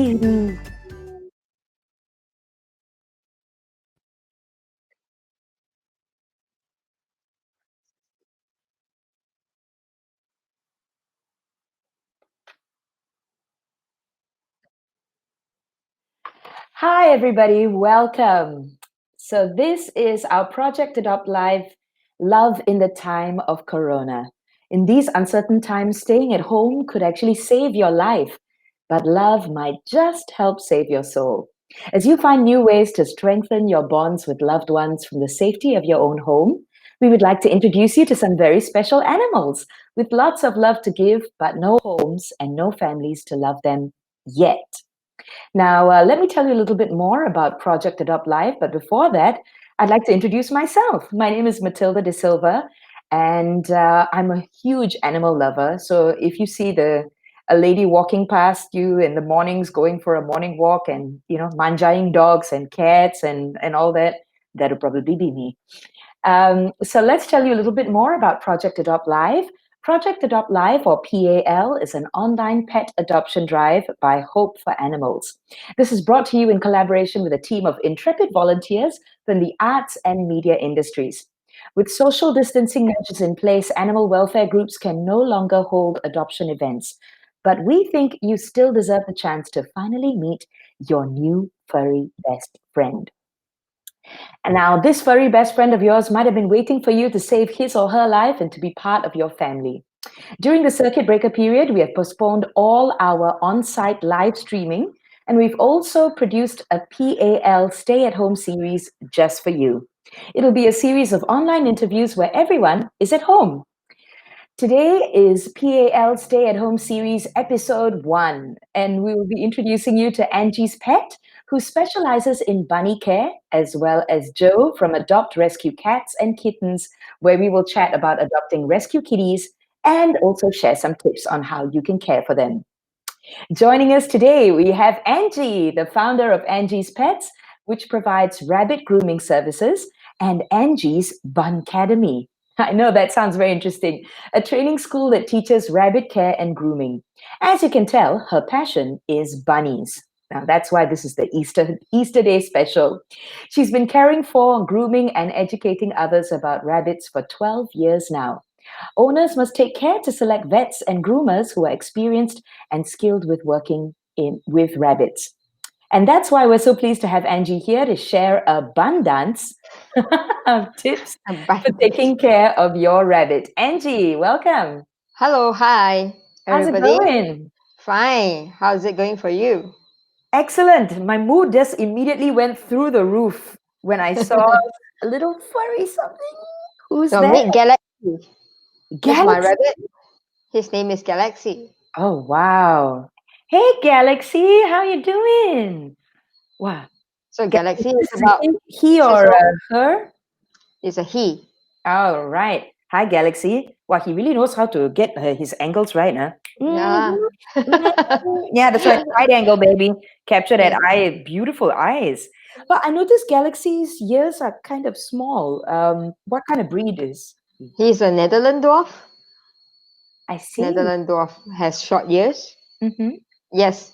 kitties. Hi, everybody. Welcome. So this is our Project Adopt Live, Love in the Time of Corona. In these uncertain times, staying at home could actually save your life, but love might just help save your soul. As you find new ways to strengthen your bonds with loved ones from the safety of your own home, we would like to introduce you to some very special animals with lots of love to give, but no homes and no families to love them yet. Now, let me tell you a little bit more about Project Adopt Live, but before that, I'd like to introduce myself. My name is 𝘮𝘮𝘮, and I'm a huge animal lover. So if you see a lady walking past you in the mornings, going for a morning walk, and manjaying dogs and cats and all that, that'll probably be me. So let's tell you a little bit more about Project Adopt Live. Project Adopt Live, or PAL, is an online pet adoption drive by Hope for Animals. This is brought to you in collaboration with a team of intrepid volunteers from the arts and media industries. With social distancing measures in place, animal welfare groups can no longer hold adoption events. But we think you still deserve the chance to finally meet your new furry best friend. And now, this furry best friend of yours might have been waiting for you to save his or her life and to be part of your family. During the circuit breaker period, we have postponed all our on-site live streaming, and we've also produced a PAL stay-at-home series just for you. It'll be a series of online interviews where everyone is at home. Today is PAL Stay at Home Series Episode 1, and we will be introducing you to Angie's pet, who specializes in bunny care, as well as Joe from Adopt Rescue Cats and Kittens, where we will chat about adopting rescue kitties and also share some tips on how you can care for them. Joining us today, we have Angie, the founder of Angie's Pets, which provides rabbit grooming services, and Angie's Buncademy. I know that sounds very interesting. A training school that teaches rabbit care and grooming. As you can tell, her passion is bunnies. Now, that's why this is the Easter Day special. She's been caring for, grooming, and educating others about rabbits for 12 years now. Owners must take care to select vets and groomers who are experienced and skilled with working with rabbits. And that's why we're so pleased to have Angie here to share abundance of tips for taking care of your rabbit. Angie, welcome. Hello, hi, everybody. How's it going? Fine. How's it going for you? Excellent. My mood just immediately went through the roof when I saw a little furry something. Who's So that? meet Galaxy. He's my Galaxy? rabbit. His name is Galaxy. Oh, wow. Hey, Galaxy, how you doing? Wow. So Galaxy is This about he 6 years or old. her? It's a he. All right. Hi, Galaxy. Wow, he really knows how to get his angles right, huh? Yeah. Yeah, that's right. Wide angle, baby. Capture that Yes. eye. Beautiful eyes. But I noticed Galaxy's ears are kind of small. What kind of breed is he? He's a Netherlands dwarf. I see. Netherlands dwarf has short ears. Mm-hmm. Yes.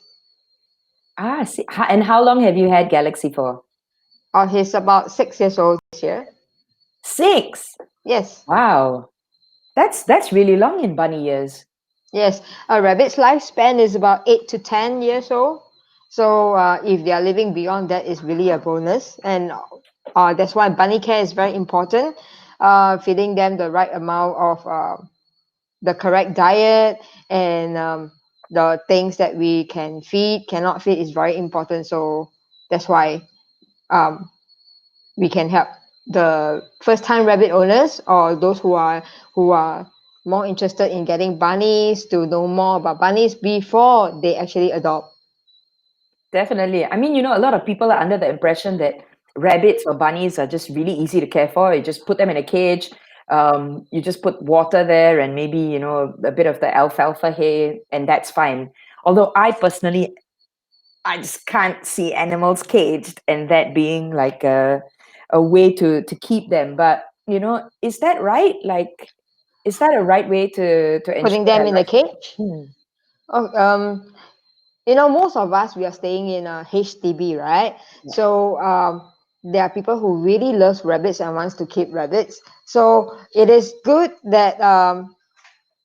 Ah, I see. And how long have you had Galaxy for? Oh, he's about 6 years old this year. 6. Yes. Wow. That's really long in bunny years. Yes. A rabbit's lifespan is about 8 to 10 years old. So if they are living beyond that, it's really a bonus. And that's why bunny care is very important. Feeding them the right amount of the correct diet and the things that we can feed, cannot feed is very important. So that's why we can help the first-time rabbit owners or those who are more interested in getting bunnies to know more about bunnies before they actually adopt. Definitely. I mean, a lot of people are under the impression that rabbits or bunnies are just really easy to care for. You just put them in a cage, you just put water there and maybe, a bit of the alfalfa hay, and that's fine. Although I personally, I just can't see animals caged and that being like a way to keep them. But, is that right? Like, is that a right way to ensure Putting them that in a cage. Hmm. Oh, most of us, we are staying in a HDB, right? Yeah. So there are people who really loves rabbits and wants to keep rabbits. So it is good that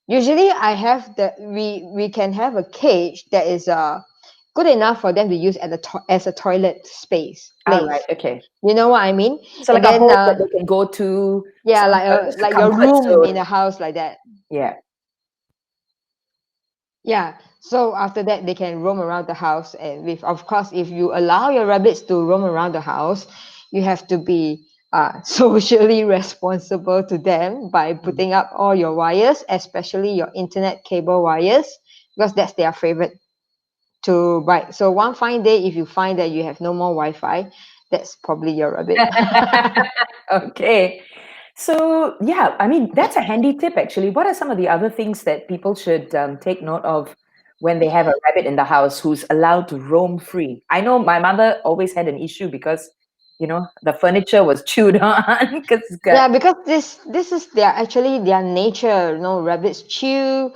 usually I have we can have a cage that is good enough for them to use as a toilet All right. place. Okay. You know what I mean? So And like a then hole that they can go to, yeah, some just a like your comfort room in zone. a house like that. Yeah. Yeah. So after that, they can roam around the house, and with, of course, if you allow your rabbits to roam around the house, you have to be socially responsible to them by Mm. putting up all your wires, especially your internet cable wires, because that's their favorite to bite. So one fine day, if you find that you have no more Wi-Fi, that's probably your rabbit. Okay. So yeah, I mean that's a handy tip actually. What are some of the other things that people should take note of when they have a rabbit in the house who's allowed to roam free? I know my mother always had an issue because, the furniture was chewed on because it's got. Yeah, because this is their nature. Rabbits chew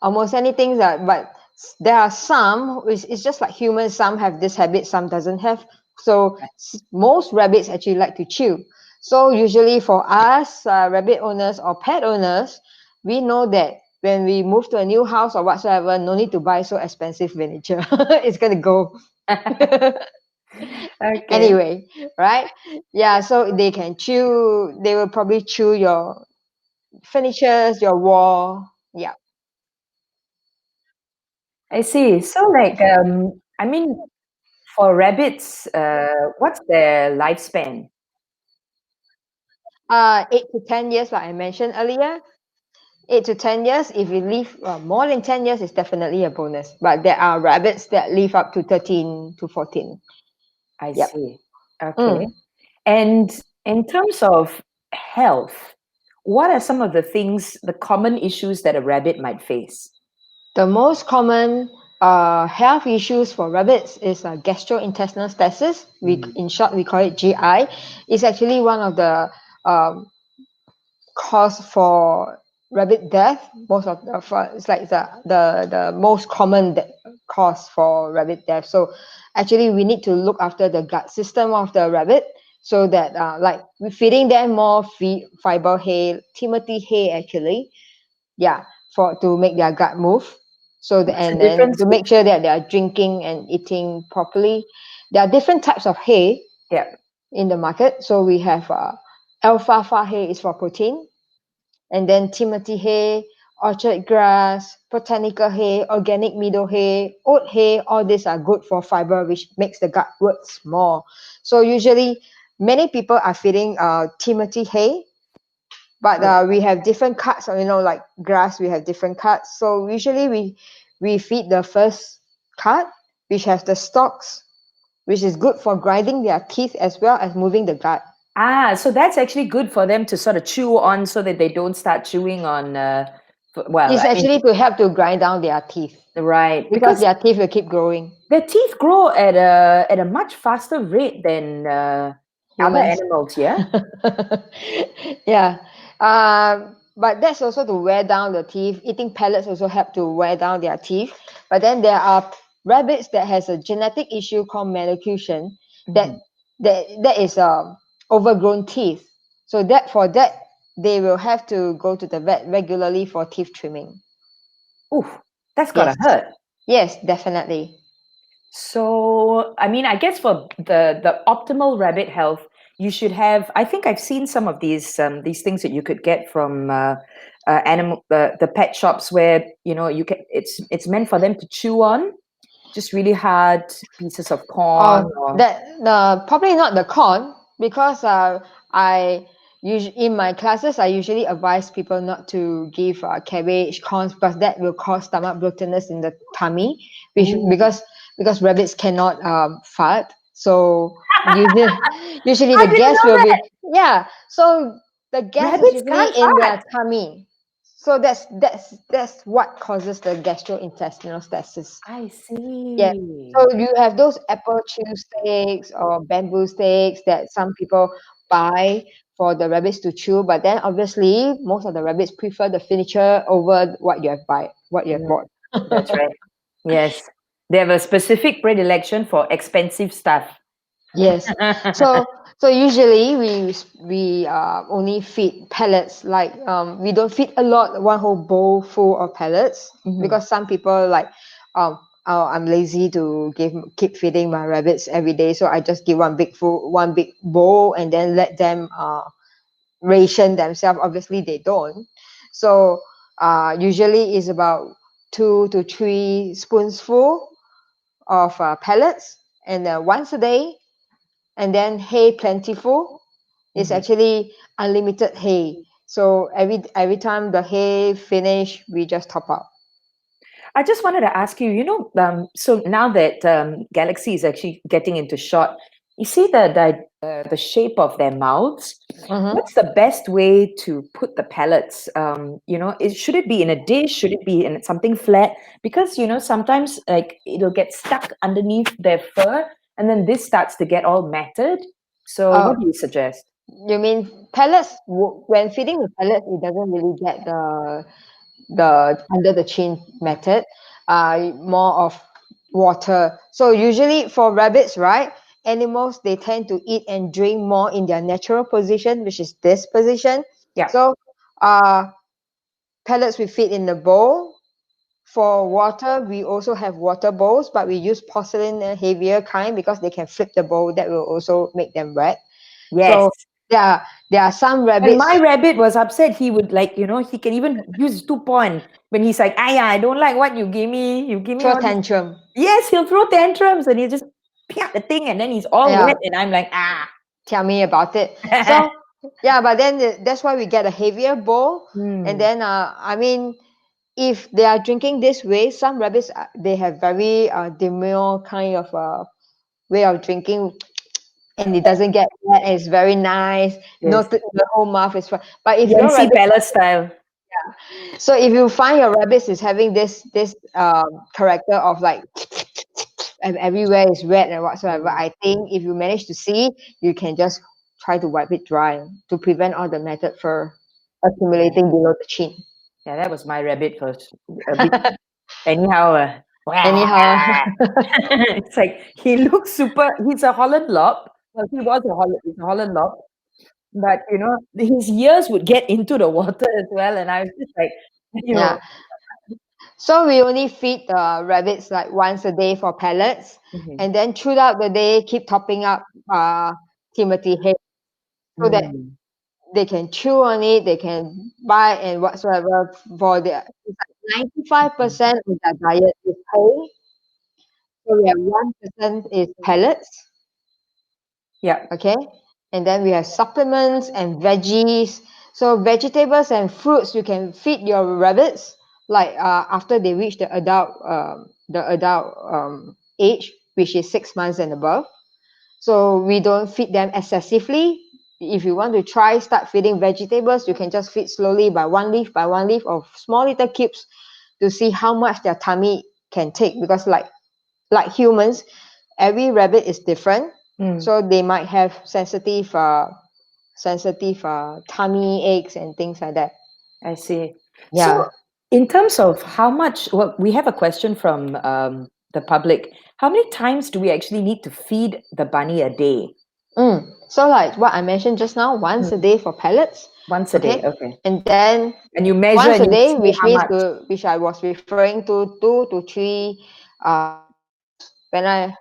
almost anything that, but there are some which it's just like humans. Some have this habit, some doesn't have. So most rabbits actually like to chew. So usually for us, rabbit owners or pet owners, we know that when we move to a new house or whatsoever, no need to buy so expensive furniture. It's gonna go. Okay. Anyway, right? Yeah, so they can chew. They will probably chew your furnitures, your wall. Yeah. I see. So like I mean for rabbits, what's their lifespan? 8 to 10 years, like I mentioned earlier. 8 to 10 years. If you live more than 10 years, it's definitely a bonus. But there are rabbits that live up to 13 to 14. I Yep. see. Okay. Mm. And in terms of health, what are some of the things, the common issues that a rabbit might face? The most common health issues for rabbits is gastrointestinal stasis. Mm. In short, we call it GI. It's actually one of the um, cause for rabbit death. It's like the most common cause for rabbit death. So actually, we need to look after the gut system of the rabbit, so that like we're feeding them more fiber hay, Timothy hay actually. Yeah, for to make their gut move. What's the And then difference to make sure that they are drinking and eating properly. There are different types of hay Yeah. in the market. So we have alfalfa hay is for protein, and then Timothy hay, orchard grass, botanical hay, organic meadow hay, oat hay. All these are good for fiber, which makes the gut works more. So usually, many people are feeding Timothy hay, but Yeah. we have different cuts. Like grass, we have different cuts. So usually we feed the first cut, which has the stalks, which is good for grinding their teeth as well as moving the gut. So that's actually good for them to sort of chew on so that they don't start chewing on, well, It's I mean, actually to help to grind down their teeth, right, because because their teeth will keep growing. their teeth grow at a much faster rate than other Humans. animals, yeah? Yeah. But that's also to wear down the teeth. Eating pellets also help to wear down their teeth. But then there are rabbits that has a genetic issue called malocclusion, that Mhm. that is overgrown teeth. So that for that they will have to go to the vet regularly for teeth trimming. Oof, that's gotta Yes. hurt. Yes, definitely. So, I mean, I guess for the optimal rabbit health, you should have. I think I've seen some of these things that you could get from animal the pet shops where you can. It's meant for them to chew on, just really hard pieces of corn or. That probably not the corn, because I in my classes I usually advise people not to give cabbage, corns, because that will cause stomach bloatedness in the tummy, which Ooh. because rabbits cannot fart. So usually I the didn't gas know will that. be, yeah. So the gas is Rabbits usually can't in their fart. tummy. So that's what causes the gastrointestinal stasis. I Yeah. see. So you have those apple chew sticks or bamboo sticks that some people buy for the rabbits to chew, but then obviously most of the rabbits prefer the furniture over what you have bought. That's right. Yes. They have a specific predilection for expensive stuff. Yes. So usually we only feed pellets. Like we don't feed a lot, one whole bowl full of pellets, because some people like oh, I'm lazy to keep feeding my rabbits every day, so I just give one big bowl and then let them ration themselves. Obviously they don't. So usually is about 2 to 3 spoonsful of pellets, and once a day. And then hay plentiful is actually unlimited hay. So every time the hay finish, we just top up. I just wanted to ask you, so now that Galaxy is actually getting into shot, you see the shape of their mouths. What's the best way to put the pellets? Should it be in a dish? Should it be in something flat? Because sometimes like it'll get stuck underneath their fur, and then this starts to get all matted. So what do you suggest? You mean pellets? When feeding the pellets, it doesn't really get the under the chin method. More of water. So usually for rabbits, right? Animals, they tend to eat and drink more in their natural position, which is this position. Yeah. So pellets we feed in the bowl. For water, we also have water bowls, but we use porcelain and heavier kind because they can flip the bowl. That will also make them wet. Yes. So there are some And rabbits. my rabbit was upset. He would he can even use 2 point when he's like, I don't like what you give me. You give me Throw all this-" tantrum. Yes, he'll throw tantrums and he'll just pick the thing and then he's all wet and I'm like, Tell me about it. So yeah, but then that's why we get a heavier bowl. And then I mean, if they are drinking this way, some rabbits they have very demure kind of way of drinking, and it doesn't get wet. It's very nice. Yes. The whole mouth is fine. But if your Yancy rabbit, Palace style. so if you find your rabbits is having this character of like and everywhere is wet and whatsoever, I think if you manage to see, you can just try to wipe it dry to prevent all the matted fur accumulating below the chin. Yeah, that was my rabbit first. A bit anyhow. Anyhow, It's like he looks super. He's a Holland Lob. Well, he's a Holland Lob. But his ears would get into the water as well, and I was just like, yeah. So we only feed the rabbits like once a day for pellets, and then throughout the day keep topping up Timothy hay so that they can chew on it, they can bite and whatsoever. For the 95% of their diet is hay, so we have 1% is pellets. yeah. Okay, and then we have supplements and veggies. So vegetables and fruits you can feed your rabbits like after they reach the adult age, which is 6 months and above. So we don't feed them excessively. If you want to start feeding vegetables, you can just feed slowly by one leaf of small little cubes to see how much their tummy can take, because like humans, every rabbit is different. So they might have sensitive tummy aches and things like that. I see. Yeah. So, in terms of how much, well, we have a question from the public. How many times do we actually need to feed the bunny a day? So like what I mentioned just now, once a day for pellets. Once a day, okay. And then And you measure once a and you day, say which how means much. which I was referring to 2 to 3 when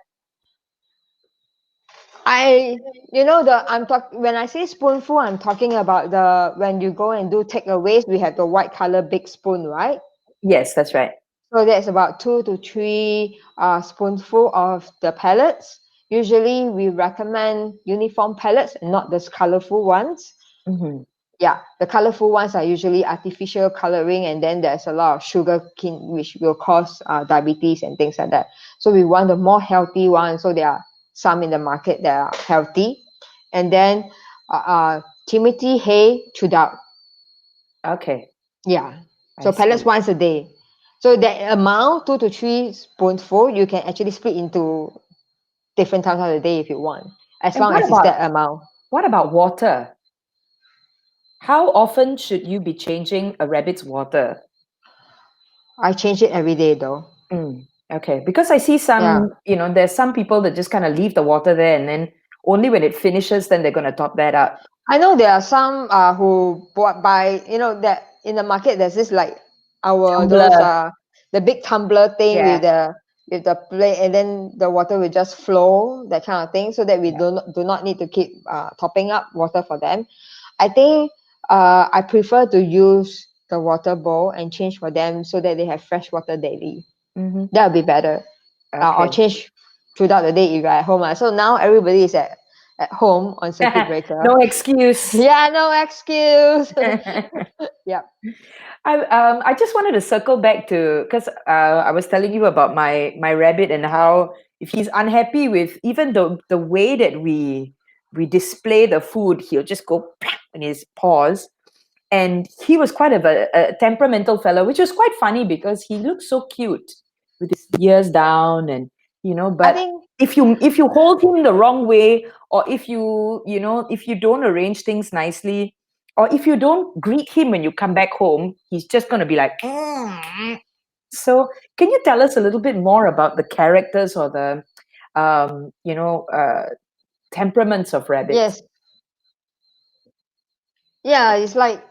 when I say spoonful, I'm talking about when you go and do takeaways, we have the white color big spoon, right? Yes, that's right. So that's about 2 to 3 spoonful of the pellets. Usually we recommend uniform pellets and not those colorful ones. Yeah, the colorful ones are usually artificial coloring, and then there's a lot of sugar which will cause diabetes and things like that. So we want the more healthy ones. So there are some in the market that are healthy. And then Timothy hay chewed out. Okay. Yeah. So I pellets see. once a day. So that amount, 2 to 3 spoonful, you can actually split into different times of the day if you want, as And long as it's that amount. what about water? How often should you be changing a rabbit's water? I change it every day though. Okay, because I see Yeah. some, there's some people that just kind of leave the water there and then only when it finishes, then they're going to top that up. I know there are some who bought buy, that in the market there's this like those Tumbler. the big tumbler thing Yeah. with the plate, and then the water will just flow, that kind of thing, so that we Yeah. do not need to keep topping up water for them. I think I prefer to use the water bowl and change for them so that they have fresh water daily. Mm-hmm. That would be better. Or Okay. change throughout the day if you're at home. So now everybody is at home on circuit breaker. No excuse. Yeah, no excuse. Yeah. I just wanted to circle back to, because I was telling you about my rabbit and how if he's unhappy with even the way that we display the food, he'll just go in his paws. And he was quite a temperamental fellow, which was quite funny because he looked so cute with his ears down and I but think if you hold him the wrong way, or if you don't arrange things nicely, or if you don't greet him when you come back home, he's just going to be like so can you tell us a little bit more about the characters or the um, you know uh, temperaments of rabbits? yes. Yeah, it's like,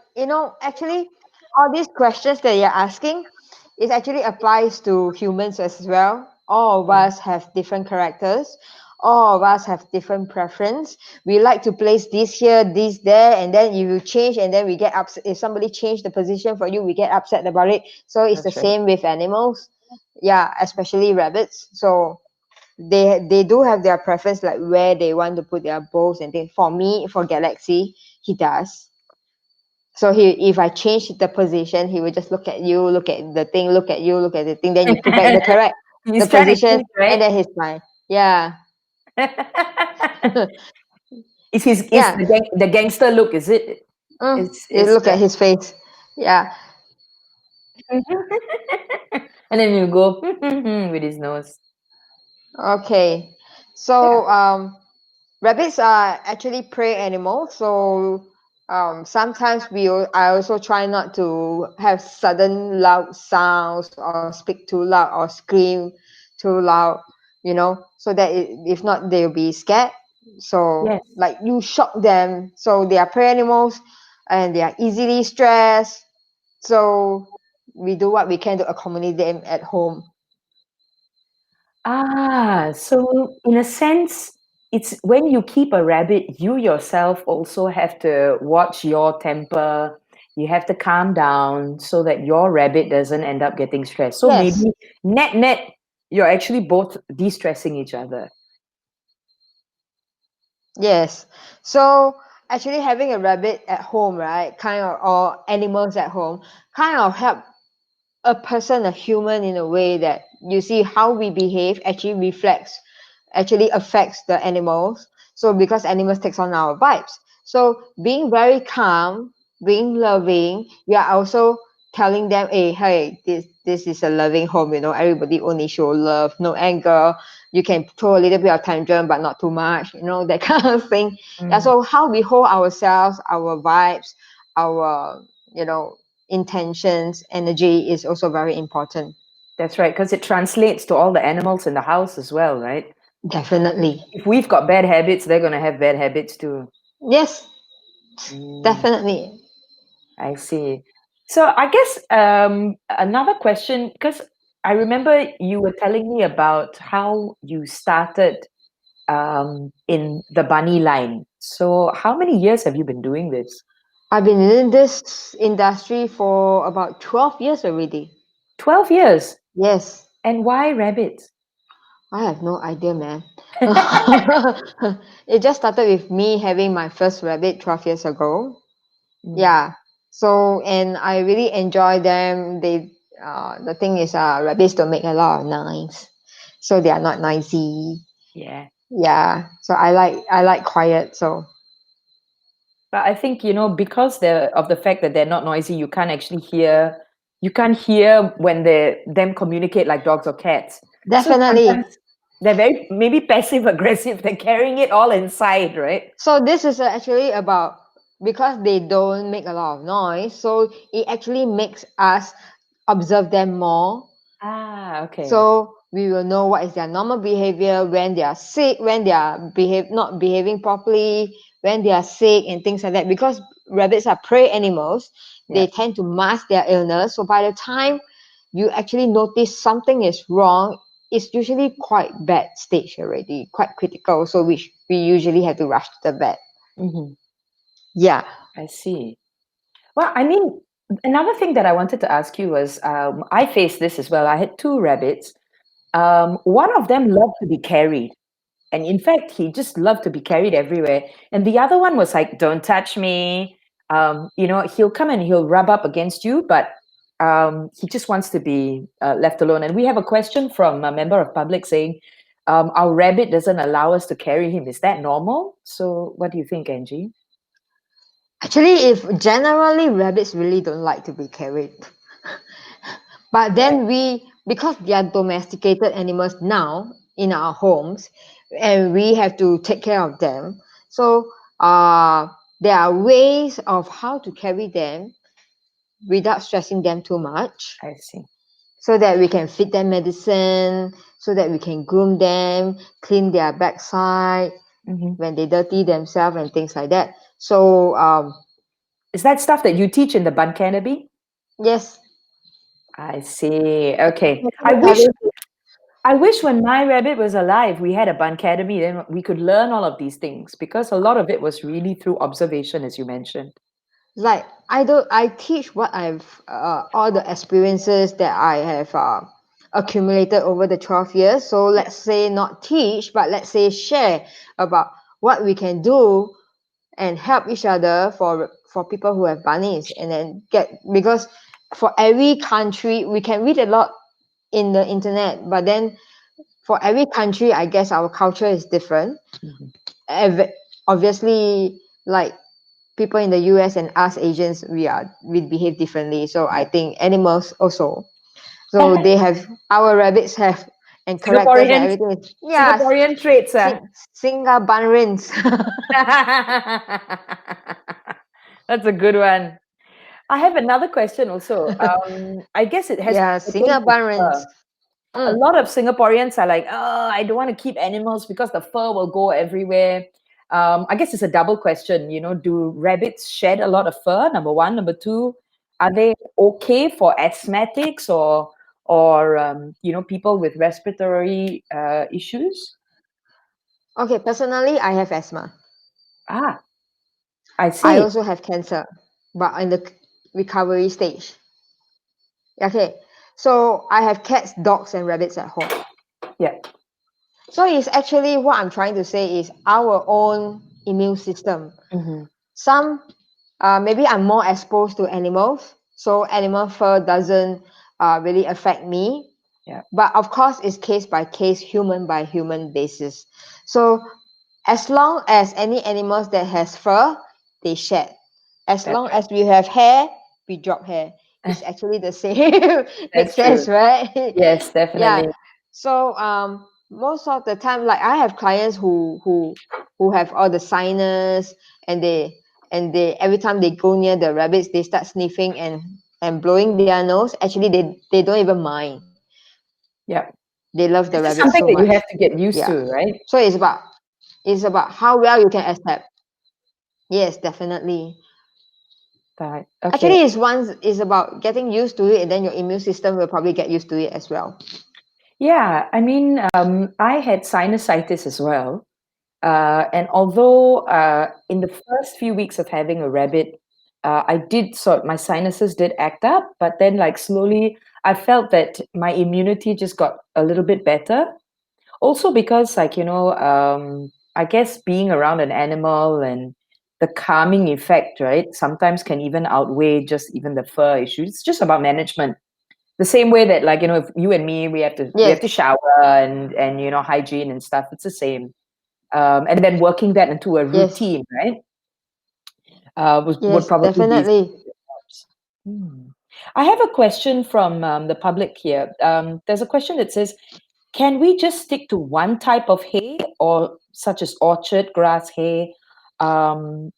actually all these questions that you're asking, it actually applies to humans as well. All of Yeah. us have different characters. All of us have different preference. We like to place this here, this there, and then you change, and then we get upset. If somebody change the position for you, we get upset about it. So it's the That's right. same with animals. Yeah, especially rabbits. So they do have their preference, like where they want to put their bowls and things. For me, for Galaxy, he does. So if I change the position, he will just look at you, look at the thing, look at you, look at the thing. Then you put back the He's trying to position, cheat, and right? then he's fine. Yeah, Is yeah. the gangster look, is it? You Is look at his face. Yeah. and then you go with his nose. Okay. Yeah. So rabbits are actually prey animals. So sometimes I also try not to have sudden loud sounds or speak too loud or scream too loud, so that if not they'll be scared. So Yes. like you shock them. So they are prey animals and they are easily stressed. So we do what we can to accommodate them at home. So in a sense, it's when you keep a rabbit, you yourself also have to watch your temper. You have to calm down so that your rabbit doesn't end up getting stressed. So Yes. maybe net, you're actually both de-stressing each other. Yes. So actually having a rabbit at home, right, kind of, or animals at home, kind of help a person, a human, in a way that you see how we behave actually affects the animals. So because animals takes on our vibes. So being very calm, being loving, we are also telling them, hey, this is a loving home, everybody only show love, no anger. You can throw a little bit of tantrum, but not too much, that kind of thing. Yeah, Mm, so how we hold ourselves, our vibes, our, intentions, energy is also very important. that's right, because it translates to all the animals in the house as well, right? Definitely. If we've got bad habits, they're going to have bad habits too. Yes, Mm. definitely. I see. So I guess another question, because I remember you were telling me about how you started in the bunny line. So how many years have you been doing this? I've been in this industry for about 12 years already. 12 years. Yes, And why rabbits? I have no idea, man. It just started with me having my first rabbit 12 years ago. Mm, Yeah. So, and I really enjoy them. The thing is, rabbits don't make a lot of noise, so they are not noisy. yeah. Yeah. So I like quiet. So But I think, because of the fact that they're not noisy, you can't hear when them communicate like dogs or cats. So definitely. sometimes they're very maybe passive aggressive. They're carrying it all inside, right? So this is actually about, because they don't make a lot of noise, so it actually makes us observe them more. Ah, okay. So We will know what is their normal behavior, when they are sick, when they are not behaving properly, when they are sick and things like that. Because rabbits are prey animals, they Yeah. tend to mask their illness. So by the time you actually notice something is wrong, it's usually quite bad stage already, quite critical. So we usually have to rush to the vet. Mm-hmm. Yeah. I see. Well, I mean, another thing that I wanted to ask you was, I faced this as well. I had two rabbits. One of them loved to be carried. And in fact, he just loved to be carried everywhere. And the other one was like, don't touch me. He'll come and he'll rub up against you, but he just wants to be left alone. And we have a question from a member of public saying, our rabbit doesn't allow us to carry him. Is that normal? So what do you think, Angie? Actually, if generally rabbits really don't like to be carried. But then because they are domesticated animals now in our homes, and we have to take care of them. So there are ways of how to carry them without stressing them too much, I see. so that we can feed them medicine, so that we can groom them, clean their backside Mm-hmm. when they dirty themselves and things like that. So Is that stuff that you teach in the 𝘮𝘮𝘮𝘮? yes. I see. Okay. I wish when my rabbit was alive, we had a 𝘮𝘮𝘮𝘮, then we could learn all of these things, because a lot of it was really through observation, as you mentioned. Like I teach what I've all the experiences that I have accumulated over the 12 years. So let's say not teach, but let's say share about what we can do and help each other for people who have bunnies, and then because for every country we can read a lot in the internet, but then for every country, I guess our culture is different. Mhm. Obviously, like people in the US and us Asians, we behave differently. So I Yeah. think animals also. So they have our rabbits have and characters and Singaporean, everything. Yes, Singaporean traits. Singa Banrins. That's a good one. I have another question also. I guess it has Yeah, pertains Singa to Banrins. fur. A lot of Singaporeans are like, oh, I don't want to keep animals because the fur will go everywhere. I guess it's a double question. Do rabbits shed a lot of fur? Number one. Number two, are they okay for asthmatics or people with respiratory issues? Okay, personally, I have asthma. Ah, I I see. also have cancer, but in the recovery stage. Okay, so I have cats, dogs, and rabbits at home. Yeah. So it's actually what I'm trying to say is our own immune system. Mm-hmm. Some maybe I'm more exposed to animals, so animal fur doesn't really affect me. Yeah. But of course, it's case by case, human by human basis. So as long as any animals that has fur, they shed. As That's long as we have hair, we drop hair. right. It's actually the same. Makes That's true. sense, right? Yes, Yeah. definitely. So most of the time, like I have clients who have all the sinus, and they every time they go near the rabbits, they start sniffing and blowing their nose. Actually, they don't even mind. Yeah. They love the It's just rabbits something so that you much. have to get used Yeah. to, right? So it's about how well you can accept. Yes, definitely. Right. Okay. Actually, it's about getting used to it, and then your immune system will probably get used to it as well. Yeah, I mean, I had sinusitis as well. And although in the first few weeks of having a rabbit, my sinuses did act up, but then like slowly I felt that my immunity just got a little bit better. Also because I guess being around an animal and the calming effect, right, sometimes can even outweigh just even the fur issue. It's just about management. The same way that if you and me, we have Yes, to shower and hygiene and stuff. It's the same. And then working that into a yes, routine, right? Would yes, probably be. definitely. Hmm. I have a question from the public here. There's a question that says, can we just stick to one type of hay, or such as orchard grass hay? Um,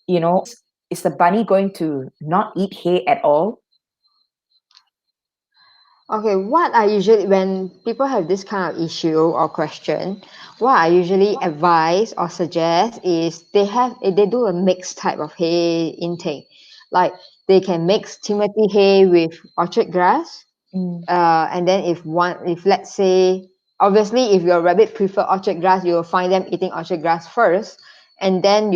you know, is the bunny going to not eat hay at all? Okay, what I usually, when people have this kind of issue or question, what I usually advise or suggest is they do a mixed type of hay intake. Like they can mix Timothy hay with orchard grass. Mm. And then if let's say, obviously if your rabbit prefer orchard grass, you will find them eating orchard grass first, and then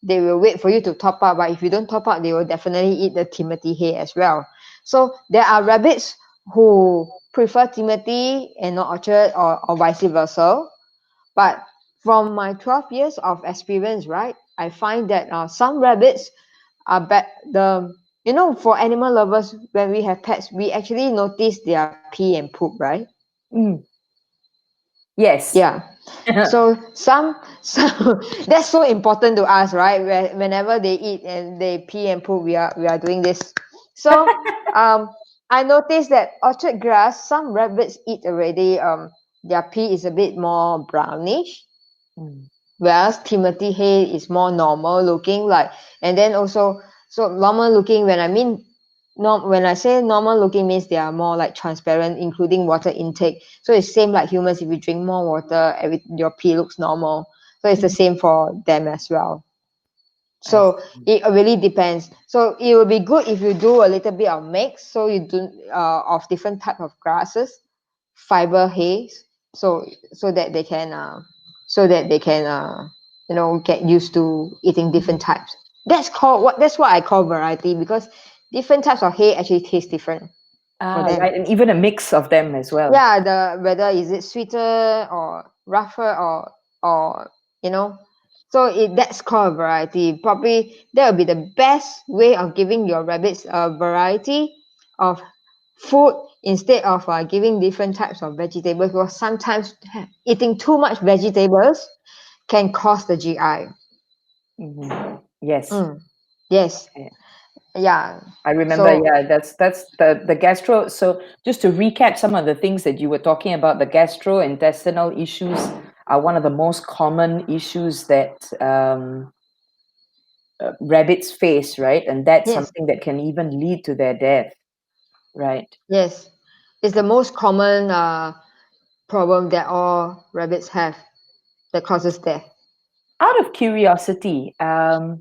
they will wait for you to top up. But if you don't top up, they will definitely eat the Timothy hay as well. So there are rabbits who prefer Timothy and not orchard, or vice versa. But from my 12 years of experience, right, I find that some rabbits are bad. For animal lovers, when we have pets, we actually notice their pee and poop, right? Mm. Yes. Yeah. So that's so important to us, right? Whenever they eat and they pee and poop, we are doing this. So I noticed that orchard grass, some rabbits eat already. Their pee is a bit more brownish, Mm. whereas Timothy hay is more normal looking. And then also, so normal looking, when I say normal looking, means they are more like transparent, including water intake. So it's same like humans. If you drink more water, your pee looks normal. So it's the same for them as well. I So see. it really depends. So it will be good if you do a little bit of mix. So you do of different type of grasses, fiber haze, so so that they can get used to eating different types. That's what I call variety, because different types of hay actually taste different for them. Right, and even a mix of them as well. Yeah, the whether is it sweeter or rougher, or you know so that's called a variety. Probably that would be the best way of giving your rabbits a variety of food, instead of giving different types of vegetables, because sometimes eating too much vegetables can cause the GI. Yes. Yes. Eh, Yeah. I remember, So yeah, that's the gastro. So just to recap some of the things that you were talking about, the gastrointestinal issues are one of the most common issues that rabbits face, right? And that's yes, something that can even lead to their death, right? yes, it's the most common problem that all rabbits have that causes death. Out of curiosity, are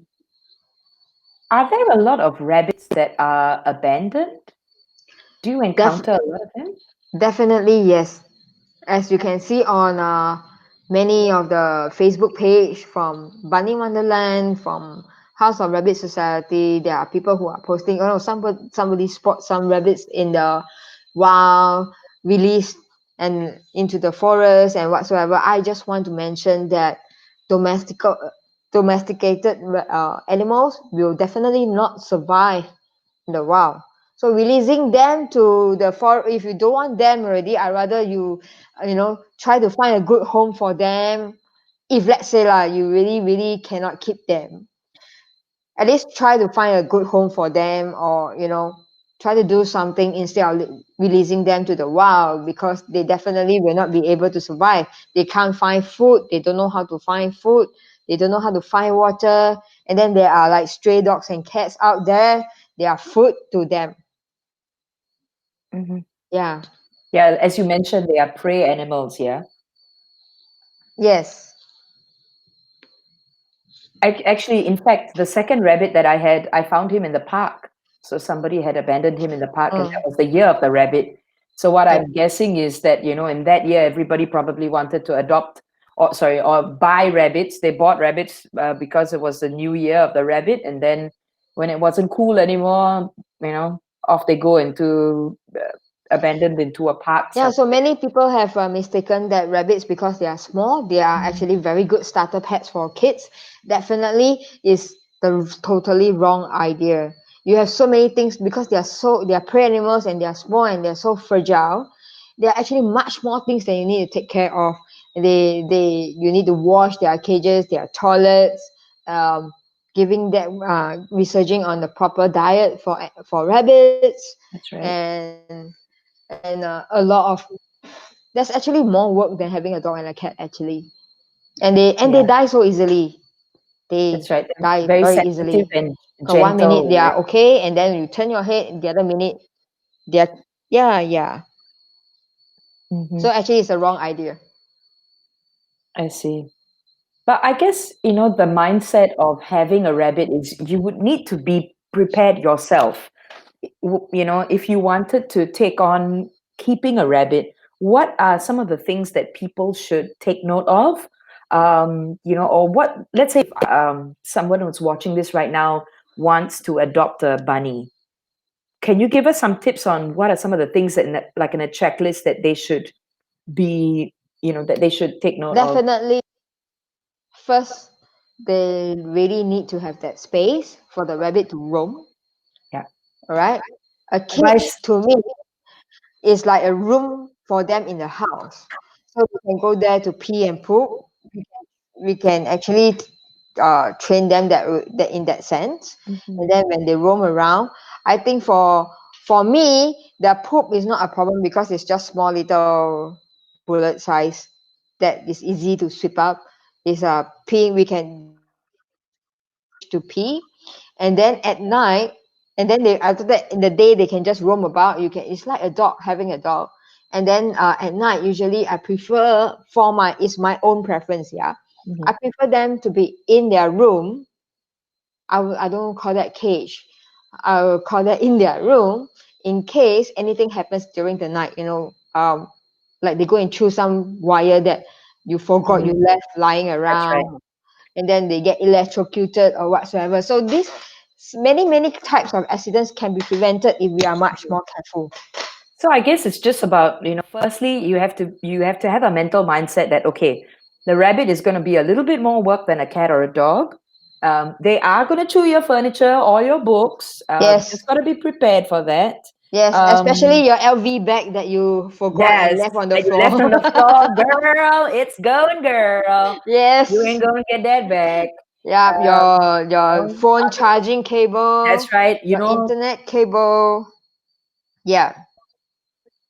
there a lot of rabbits that are abandoned? Do you Def- encounter a lot of them? Definitely, yes. As you can see on many of the Facebook page from Bunny Wonderland, from House of Rabbit Society, there are people who are posting, somebody spot some rabbits in the wild, released and into the forest and whatsoever. I just want to mention that domestic domesticated animals will definitely not survive in the wild. So releasing them to the forest, if you don't want them already, I rather try to find a good home for them. If let's say you really really cannot keep them, at least try to find a good home for them, or try to do something instead of releasing them to the wild, because they definitely will not be able to survive. They can't find food, they don't know how to find food, they don't know how to find water, and then there are like stray dogs and cats out there. They are food to them. Hmm. Yeah. Yeah, as you mentioned, they are prey animals, yeah. Yes. Actually, in fact, the second rabbit that I had, I found him in the park. So somebody had abandoned him in the park, and that Mm. was the year of the rabbit. So what Yeah. I'm guessing is that, in that year, everybody probably wanted to adopt, or buy rabbits. They bought rabbits because it was the new year of the rabbit. And then when it wasn't cool anymore, off they go into abandoned into a park Yeah, so somewhere. many people have mistaken that rabbits, because they are small, they are actually very good starter pets for kids. Definitely is the totally wrong idea. You have so many things, because they are prey animals and they are small and they're so fragile. There are actually much more things that you need to take care of. You need to wash their cages, their toilets, um, giving them researching on the proper diet for rabbits, That's right. and a lot of there's actually more work than having a dog and a cat, actually. And they Yeah, die so easily. They that's right. They're die very very sensitive easily. and One minute gentle, they right? are okay, and then you turn your head, the other minute they're Yeah. Mm-hmm. So actually, it's a wrong idea. I see. But I guess, the mindset of having a rabbit is you would need to be prepared yourself. If you wanted to take on keeping a rabbit, what are some of the things that people should take note of? Or what, let's say, if, someone who's watching this right now wants to adopt a bunny. Can you give us some tips on what are some of the things that, like in a checklist, that they should be, that they should take note of? Definitely, first, they really need to have that space for the rabbit to roam. Yeah. All right. A cage Advice. to me is like a room for them in the house. So we can go there to pee and poop. We can actually train them that in that sense. Mhm. And then when they roam around, I think for me, their poop is not a problem because it's just small little bullet size that is easy to sweep up. It's a pee. We can to pee, and then at night, and then they after that in the day they can just roam about. You can It's like a dog having a dog. And then at night, usually I prefer for my it's my own preference. Yeah, Mhm. I prefer them to be in their room. I don't call that cage. I will call that in their room in case anything happens during the night. Like they go and chew some wire that you forgot you Mhm. left lying That's right. around, and then they get electrocuted or whatsoever. So these many types of accidents can be prevented if we are much more careful. So I guess it's just about, firstly, you have to have a mental mindset that, okay, the rabbit is going to be a little bit more work than a cat or a dog. They are going to chew your furniture or your books. Yes, Just got to be prepared for that. yes, especially Um, your LV bag that you forgot and yes, left on the that you left floor. on the floor, girl. It's going, girl. You Yes, ain't going to get that back. yeah, your No, phone charging cable, that's right. your internet cable. Yeah.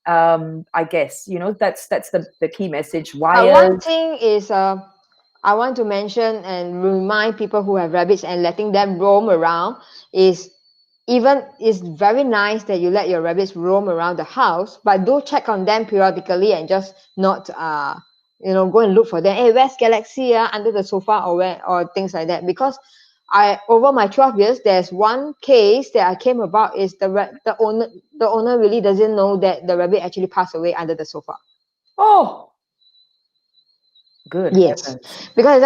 I guess that's the key message. But one Wires. thing is, I want to mention and remind people who have rabbits and letting them roam around is even it's very nice that you let your rabbits roam around the house, but do check on them periodically and just not go and look for them. Hey, where's Galaxy? Under the sofa or where or things like that. Because I over my 12 years, there's one case that I came about is the owner really doesn't know that the rabbit actually passed away under the sofa. Oh, good Yes, heavens. because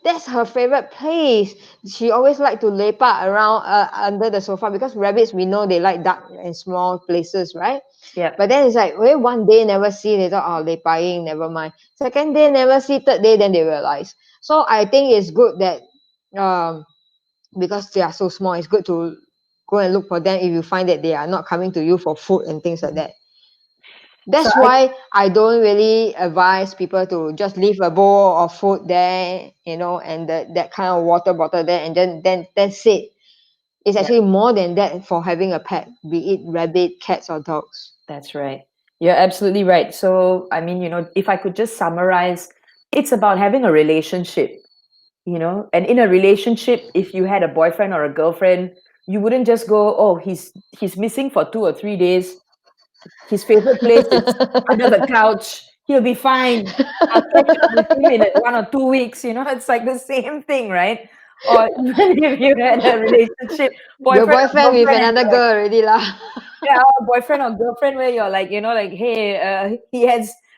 that's her favorite place. She always like to lepak around under the sofa because rabbits we know they like dark and small places, right? Yeah. But then it's like, well, one day never see, they thought, oh, lepaking, never mind. Second day never see, third day then they realize. So I think it's good that um because they are so small, it's good to go and look for them if you find that they are not coming to you for food and things like that. So That's why I don't really advise people to just leave a bowl of food there, and that kind of water bottle there, and then that's it. It's yeah, actually more than that for having a pet, be it rabbit, cats, or dogs. that's right. You're absolutely right. So, I mean, if I could just summarize, it's about having a relationship, and in a relationship, if you had a boyfriend or a girlfriend, you wouldn't just go, oh, he's missing for 2 or 3 days. His favorite place is under the couch. He'll be fine. I'll catch up with him in 1 or 2 weeks. It's like the same thing, right? Or even if you had a relationship, Your boyfriend or boyfriend with girlfriend, and another you're like, girl already lah. yeah, boyfriend or girlfriend, where you're like, like, hey,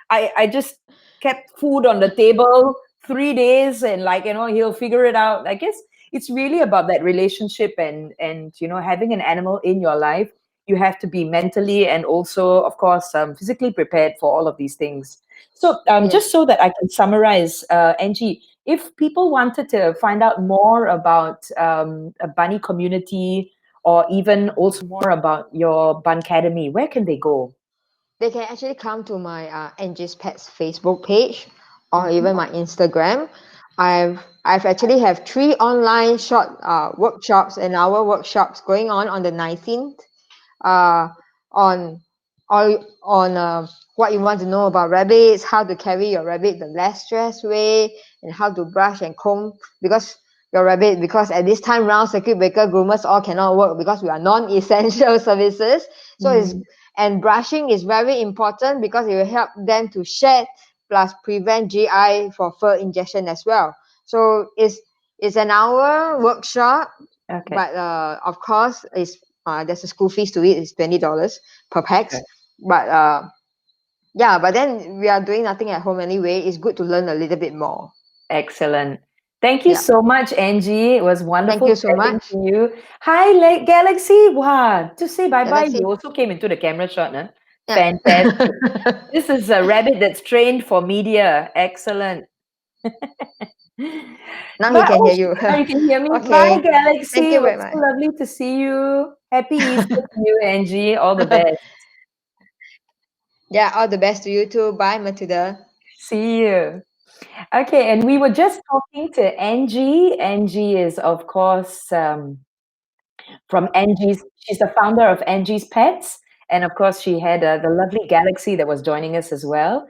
I just kept food on the table 3 days, and like, he'll figure it out. I guess it's really about that relationship, and having an animal in your life. You have to be mentally and also, of course, physically prepared for all of these things. So, just Yes. so that I can summarize, Angie, if people wanted to find out more about a bunny community, or even also more about your Bun Academy, where can they go? They can actually come to my Angie's Pets Facebook page or Mhm. even my Instagram. I've actually have 3 online short workshops and hour workshops going on the 19th, uh, on what you want to know about rabbits, how to carry your rabbit the less stress way, and how to brush and comb because your rabbit, because at this time round circuit breaker groomers all cannot work because we are non-essential services. So it's Mm. And brushing is very important because it will help them to shed plus prevent GI for fur injection as well. So it's an hour workshop, Okay. but of course there's a school fees to it. It's $20 per pax. Sure. But yeah, but then we are doing nothing at home anyway. It's good to learn a little bit more. Excellent. Thank you Yeah. so much, Angie. It was wonderful you so chatting much. to you. Hi, Galaxy. Wow. To say bye-bye, Galaxy. you also came into the camera shot, huh? Yeah. Fantastic. This is a rabbit that's trained for media. Excellent. Now he But can hear you. now you can hear me. Bye, Okay. Thank Galaxy. you It was very so much. lovely to see you. Happy Easter to you, Angie. All the best. Yeah, all the best to you too. Bye, Matilda. See you. Okay, and we were just talking to Angie. Angie is, of course, from she's the founder of Angie's Pets. And of course, she had the lovely Galaxy that was joining us as well.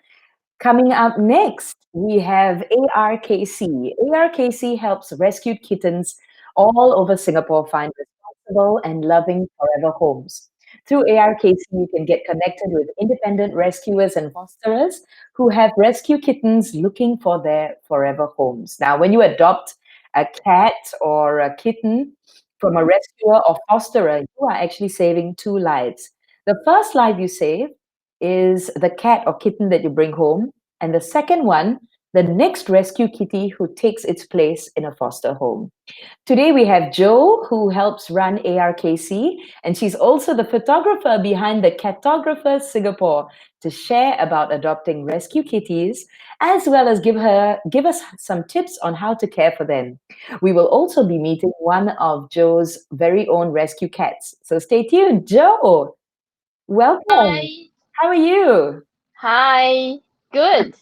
Coming up next, we have ARKC. ARKC helps rescued kittens all over Singapore find responsible and loving forever homes. Through ARKC, you can get connected with independent rescuers and fosterers who have rescue kittens looking for their forever homes. Now, when you adopt a cat or a kitten from a rescuer or fosterer, you are actually saving two lives. The first life you save is the cat or kitten that you bring home. And the second one, the next rescue kitty who takes its place in a foster home. Today we have Jo, who helps run ARKC, and she's also the photographer behind the Cattographers Singapore to share about adopting rescue kitties, as well as give us some tips on how to care for them. We will also be meeting one of Jo's very own rescue cats. So stay tuned. Jo, welcome. Hi. How are you? Hi. Good.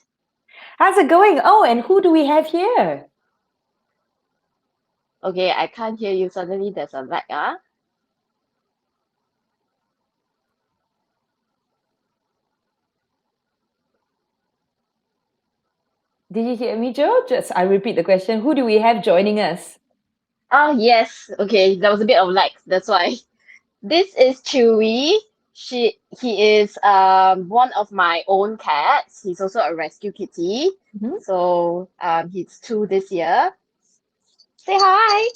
How's it going? Oh, and who do we have here? Okay, I can't hear you. Suddenly there's a lag, ah. Did you hear me, Jo? I repeat the question. Who do we have joining us? Oh, yes. Okay, there was a bit of lag. That's why. This is Chewy. He is one of my own cats. He's also a rescue kitty. Mhm. So he's 2 this year. Say hi.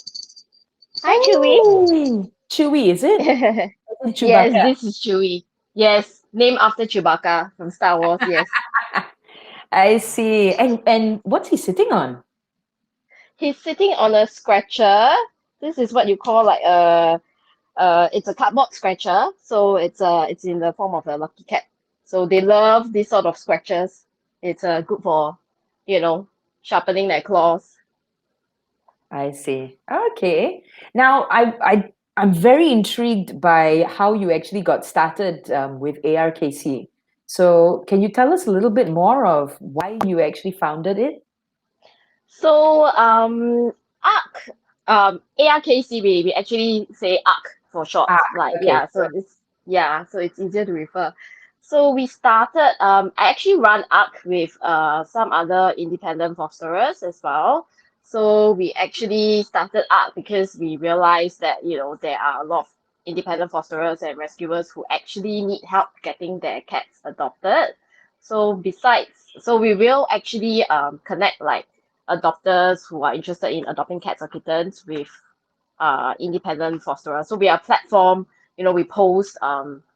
Hi, Chewy. Hey, Chewy, is it? Is it Yes, Chewbacca? this is Chewy. Yes, named after Chewbacca from Star Wars. Yes. I see. And what's he sitting on? He's sitting on a scratcher. This is what you call like it's a cardboard scratcher. So it's in the form of a lucky cat. So they love this sort of scratches. It's good for, you know, sharpening their claws. I see. Okay. Now, I'm very intrigued by how you actually got started with ARKC. So, can you tell us a little bit more of why you actually founded it? So ARK, ARKC, we actually say ARK for short. Ah, Like okay. so it's easier to refer. So we started. I actually run ARK with some other independent fosterers as well. So we actually started ARK because we realized that there are a lot of independent fosterers and rescuers who actually need help getting their cats adopted. So we will actually connect like adopters who are interested in adopting cats or kittens with independent fosterers. So we are a platform, we post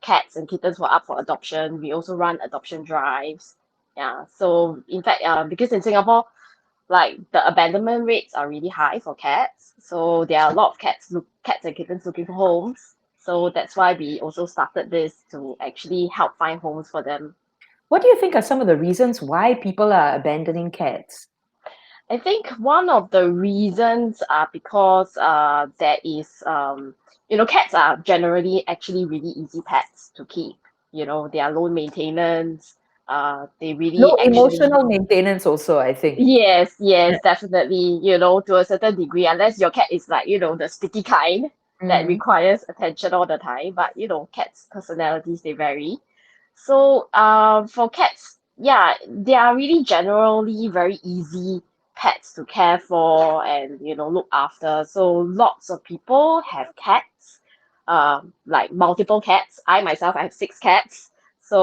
cats and kittens who are up for adoption. We also run adoption drives. Yeah. So in fact, because in Singapore, like the abandonment rates are really high for cats. So there are a lot of cats and kittens looking for homes. So that's why we also started this to actually help find homes for them. What do you think are some of the reasons why people are abandoning cats? I think one of the reasons are because there is cats are generally actually really easy pets to keep. They are low maintenance. They really Low actually emotional maintenance also, I think. yes, Yeah. yes, definitely, to a certain degree, unless your cat is like, the sticky kind that Mm. requires attention all the time. But cats' personalities they vary. So, for cats, yeah, they are really generally very easy pets to care for and look after. So lots of people have cats. like multiple cats. I myself I have 6 cats.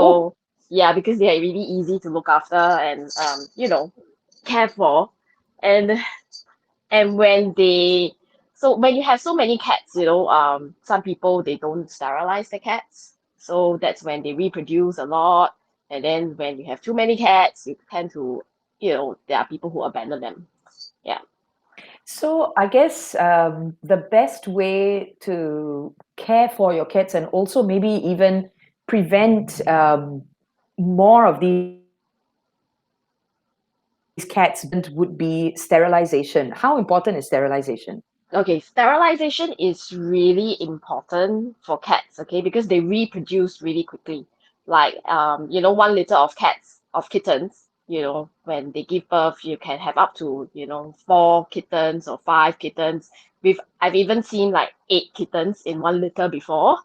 Oh, So yeah, because they are really easy to look after and care for. And when they so when you have so many cats, some people they don't sterilize the cats. So that's when they reproduce a lot. And then when you have too many cats, you tend to, there are people who abandon them. Yeah. so I guess the best way to care for your cats and also maybe even prevent more of these cats would be sterilization. How important is sterilization? Okay, sterilization is really important for cats, okay, because they reproduce really quickly. Like, 1 litter of kittens, when they give birth, you can have up to, 4 kittens or 5 kittens. I've even seen like 8 kittens in 1 litter before.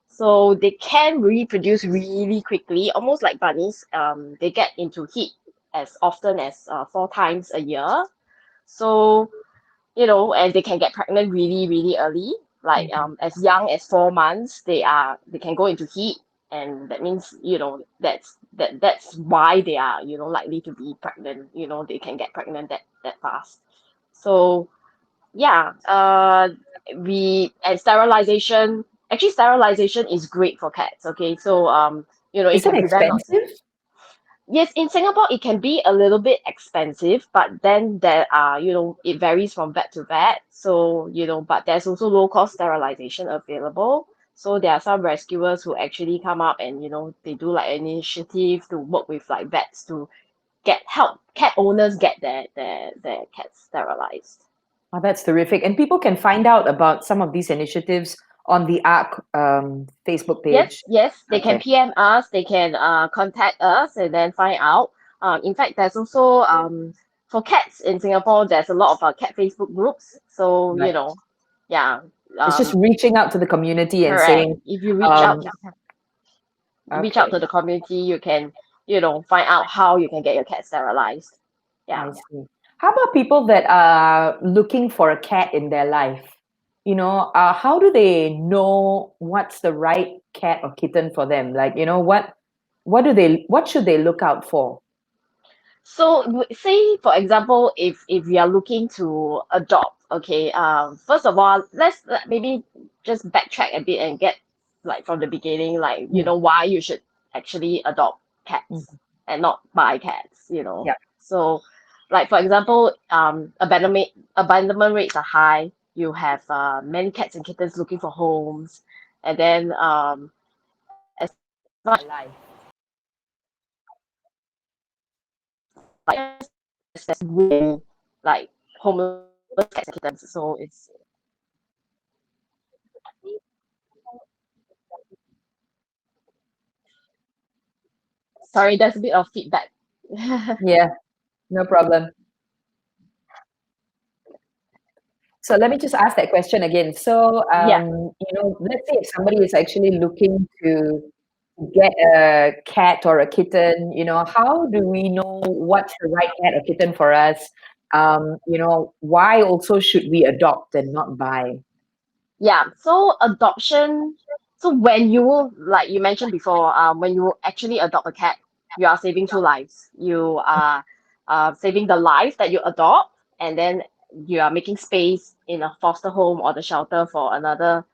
So they can reproduce really quickly, almost like bunnies. They get into heat as often as 4 times a year. So and they can get pregnant really, really early, like as young as 4 months, they can go into heat, and that means that's why they are likely to be pregnant. They can get pregnant that fast. So yeah, we and sterilization. Actually, sterilization is great for cats. Okay, so it Is it can prevent. expensive? Yes, in Singapore, it can be a little bit expensive, but then there are, it varies from vet to vet. So, but there's also low cost sterilization available. So there are some rescuers who actually come up and, they do like an initiative to work with like vets to help cat owners get their cats sterilized. Oh, that's terrific. And people can find out about some of these initiatives on the ARK Facebook Yes, page. yes, they can Okay. PM us, they can contact us and then find out. In fact, there's also for cats in Singapore, there's a lot of cat Facebook groups. So, Right. yeah, It's just um, reaching out to the community and correct. saying, If you um, reach out okay, to the community, you can, find out how you can get your cat sterilized. I Yeah. see. How about people that are looking for a cat in their life? How do they know what's the right cat or kitten for them? Like, what should they look out for? So say for example, if you are looking to adopt, okay, first of all, maybe just backtrack a bit and get like from the beginning, like Mm, why you should actually adopt mm, cats and not buy cats, yeah. So like for example, abandonment rates are high. You have many cats and kittens looking for homes, and then as much Life. like there's like homeless cats and kittens, so it's sorry, there's a bit of feedback. Yeah, no problem. So let me just ask that question again. So, Yeah, let's say if somebody is actually looking to get a cat or a kitten, how do we know what's the right cat or kitten for us? Why also should we adopt and not buy? yeah. So adoption. So when you like you mentioned before, when you actually adopt a cat, you are saving 2 lives. You are saving the life that you adopt, and then you are making space in a foster home or the shelter for another,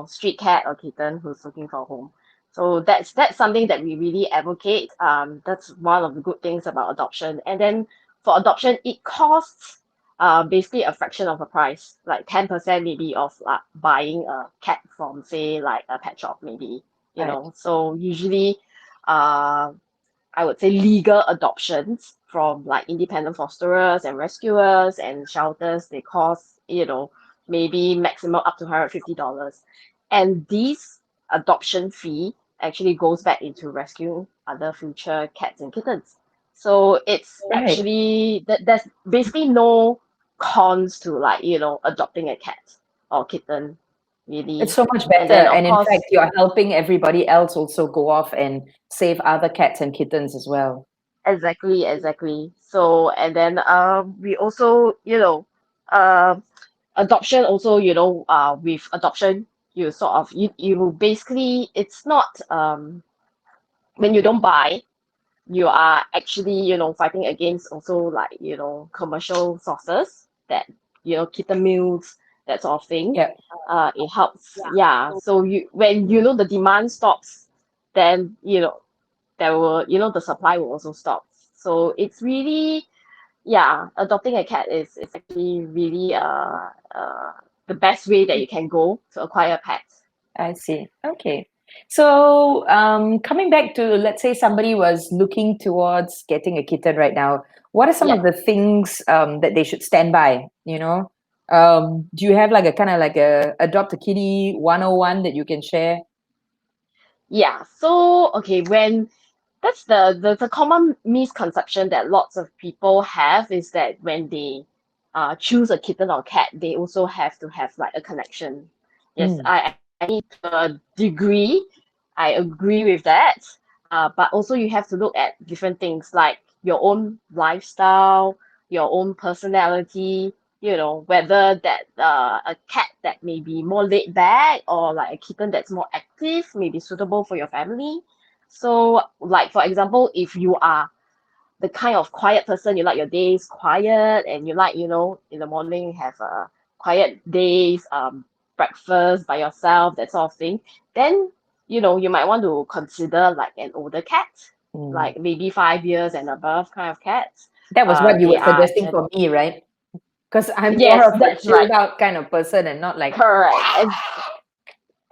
street cat or kitten who's looking for a home. So that's something that we really advocate. That's one of the good things about adoption. And then for adoption, it costs basically a fraction of the price, like 10% maybe of like buying a cat from say like a pet shop maybe, Right. So usually uh I would say legal adoptions from like independent fosterers and rescuers and shelters, they cost, maybe maximum up to $150. And this adoption fee actually goes back into rescuing other future cats and kittens. So it's Right. actually there's basically no cons to like, adopting a cat or kitten, It's really. so much And better. then of And in course, fact, you're helping everybody else also go off and save other cats and kittens as well. exactly, exactly. So, and then we also, uh, adoption also, with adoption, you sort of you basically, it's not when you don't buy, you are actually, fighting against also like, commercial sources that, kitten meals, that sort of thing. Yeah, It helps. Yeah. So when the demand stops, then there will, the supply will also stop. So it's really, yeah, adopting a cat is actually really the best way that you can go to acquire pets. I see. Okay. So, coming back to, let's say somebody was looking towards getting a kitten right now, what are some Yeah. of the things that they should stand by? Do you have like a kind of like a adopt a kitty 101 that you can share? Yeah. So okay, when that's the common misconception that lots of people have, is that when they choose a kitten or cat, they also have to have like a connection. Yes, Mm. I need to a degree. I agree with that. But also you have to look at different things like your own lifestyle, your own personality, whether that a cat that may be more laid back or like a kitten that's more active may be suitable for your family. So, like for example, if you are the kind of quiet person, you like your days quiet, and you like, in the morning have a quiet days, breakfast by yourself, that sort of thing, then you might want to consider like an older cat, Mm. like maybe 5 years and above kind of cats. That was what you They were are suggesting for me, right? Because I'm more yes, of the that's right. chilled out kind of person and not like Correct.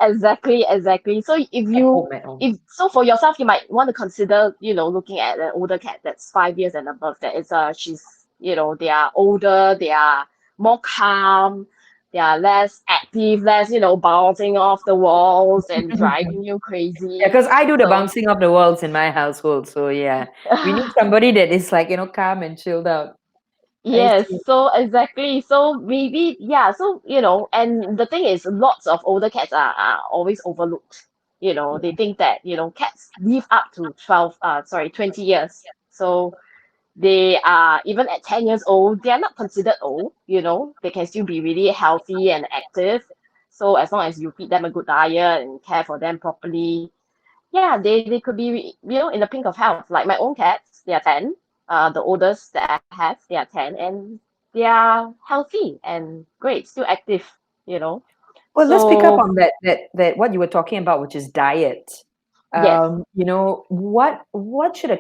Exactly, exactly. So at home at home. if so for yourself, you might want to consider, looking at an older cat that's 5 years and above. That is she's, they are older, they are more calm, they are less active, less, bouncing off the walls and driving you Yeah, crazy. because I do the So bouncing of the walls in my household. So yeah, we need somebody that is like, calm and chilled out. I yes, see. so exactly. So maybe, yeah, so and the thing is, lots of older cats are always overlooked. They think that, cats live up to 20 years. So they are, even at 10 years old, they are not considered old, they can still be really healthy and active. So as long as you feed them a good diet and care for them properly, yeah, they could be, in the pink of health. Like my own cats, they are 10. The oldest that I have, they are 10, and they are healthy and great, still active, you know. Well, let's pick up So on that what you were talking about, which is diet. yes. What should a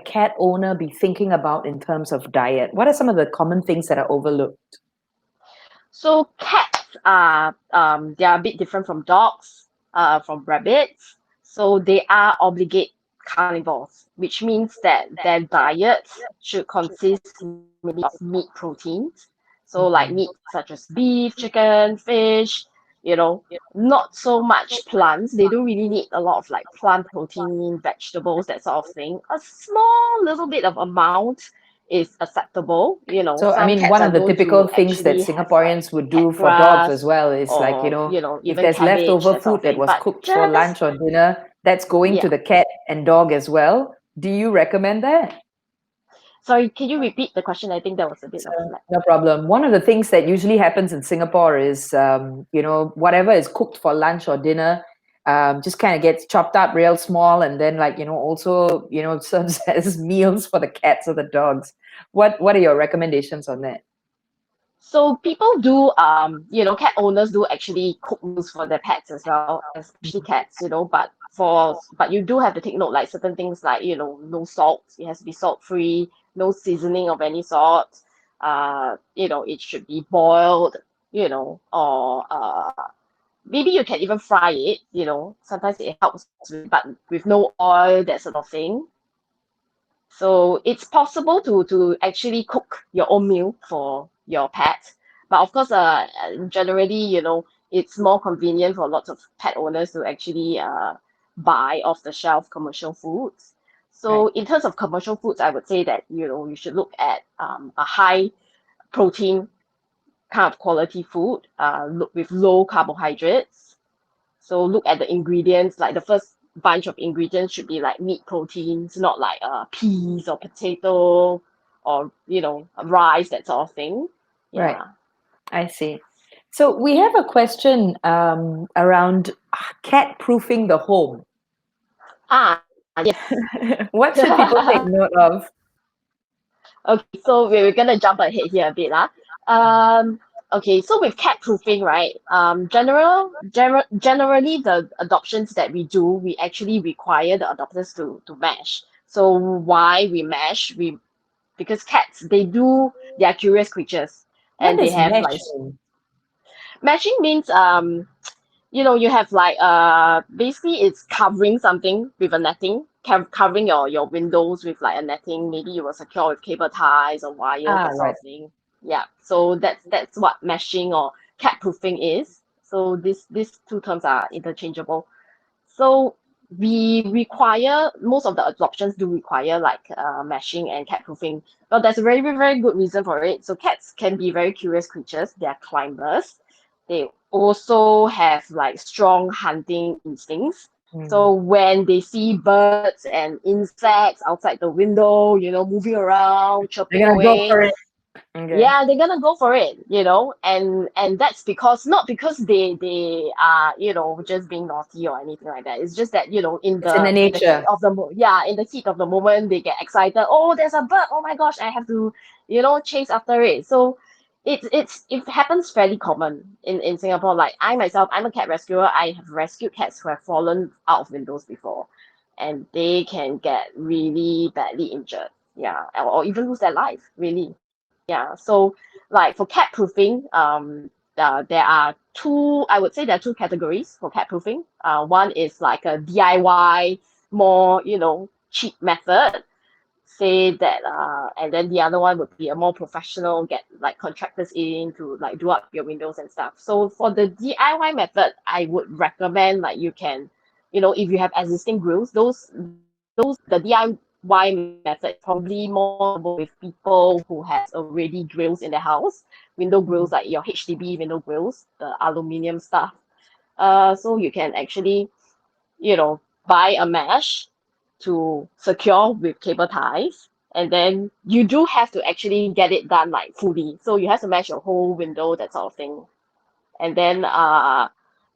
cat owner be thinking about in terms of diet? What are some of the common things that are overlooked? So cats are they are a bit different from dogs, from rabbits. So they are obligate carnivores, which means that their diet should consist mainly of meat proteins. So like Mhm. meat such as beef, chicken, fish, you know, not so much plants. They don't really need a lot of like plant protein, vegetables, that sort of thing. A small little bit of amount is acceptable. So, I Some mean, cats one are of the known typical to things that actually have like Singaporeans would cat do for dogs as grass well is like, or, if even there's cabbage, leftover that sort of food that thing. was But cooked for just, lunch or dinner, that's going to yeah. the cat and dog as well. Do you recommend that? Sorry, can you repeat the question? I think there was a bit So, of like, no problem. One of the things that usually happens in Singapore is, whatever is cooked for lunch or dinner, just kind of gets chopped up real small and then like, also, serves as meals for the cats or the dogs. What are your recommendations on that? so people do, cat owners do actually cook meals for their pets as well, especially cats, but you do have to take note, like certain things like, no salt, it has to be salt free, no seasoning of any sort. It should be boiled, or maybe you can even fry it, sometimes it helps, but with no oil, that sort of thing. So it's possible to actually cook your own meal for your pet. But of course, generally, it's more convenient for lots of pet owners to actually buy off the shelf commercial foods. Right. So in terms of commercial foods, I would say that, you should look at a high protein kind of quality food, look with low carbohydrates. So look at the ingredients, like the first bunch of ingredients should be like meat proteins, not like peas or potato or rice, that sort of thing. Right. Yeah. I see. So we have a question around cat proofing the home. Yes. What should people take note of? Okay, so we're gonna jump ahead here a bit, okay, so with cat proofing, right? Generally the adoptions that we do, we actually require the adopters to mesh. So why we mesh? Because cats, they are curious creatures, What and they does have mesh like mean? meshing means you have like basically it's covering something with a netting, covering your windows with like a netting. Maybe you will secure with cable ties or wires, that sort Right. of thing. Yeah. So that's what meshing or cat proofing is. So these two terms are interchangeable. So we require most of the adoptions do require like meshing and cat proofing. But there's a very, very good reason for it. So cats can be very curious creatures. They are climbers. They also have like strong hunting instincts. So Mm. when they see birds and insects outside the window, moving around, They're chirping gonna go away, for it. Okay. yeah, they're gonna go for it, and that's because not because they are just being naughty or anything like that. It's just that in It's in the the heat nature. of in the heat of the moment they get excited. Oh, there's a bird! Oh my gosh, I have to chase after it. So it happens fairly common in Singapore. Like I myself, I'm a cat rescuer. I have rescued cats who have fallen out of windows before, and they can get really badly injured. Yeah, or even lose their life. Really. Yeah, so like for cat proofing, there are two, I would say there are two categories for cat proofing. One is like a DIY, more, cheap method, say that, and then the other one would be a more professional, get like contractors in to like do up your windows and stuff. So for the DIY method, I would recommend like you can, if you have existing grills, the DIY method is probably more suitable with people who has already grills in their house, window grills Mhm. like your HDB window grills, the aluminium stuff. So you can actually, buy a mesh to secure with cable ties. And then you do have to actually get it done like fully. So you have to mesh your whole window, that sort of thing. And then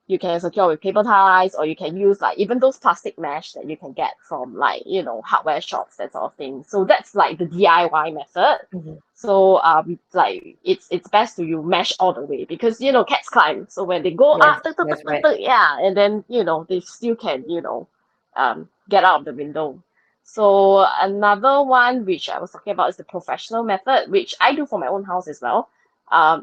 you can secure with cable ties, or you can use like even those plastic mesh that you can get from like hardware shops, that sort of thing. So that's like the DIY method. Mhm. So like it's best to you mesh all the way, because cats climb. So when they go Yes, up, tuk, tuk, tuk, that's tuk, right. tuk, yeah, and then they still can get out of the window. So another one which I was talking about is the professional method, which I do for my own house as well.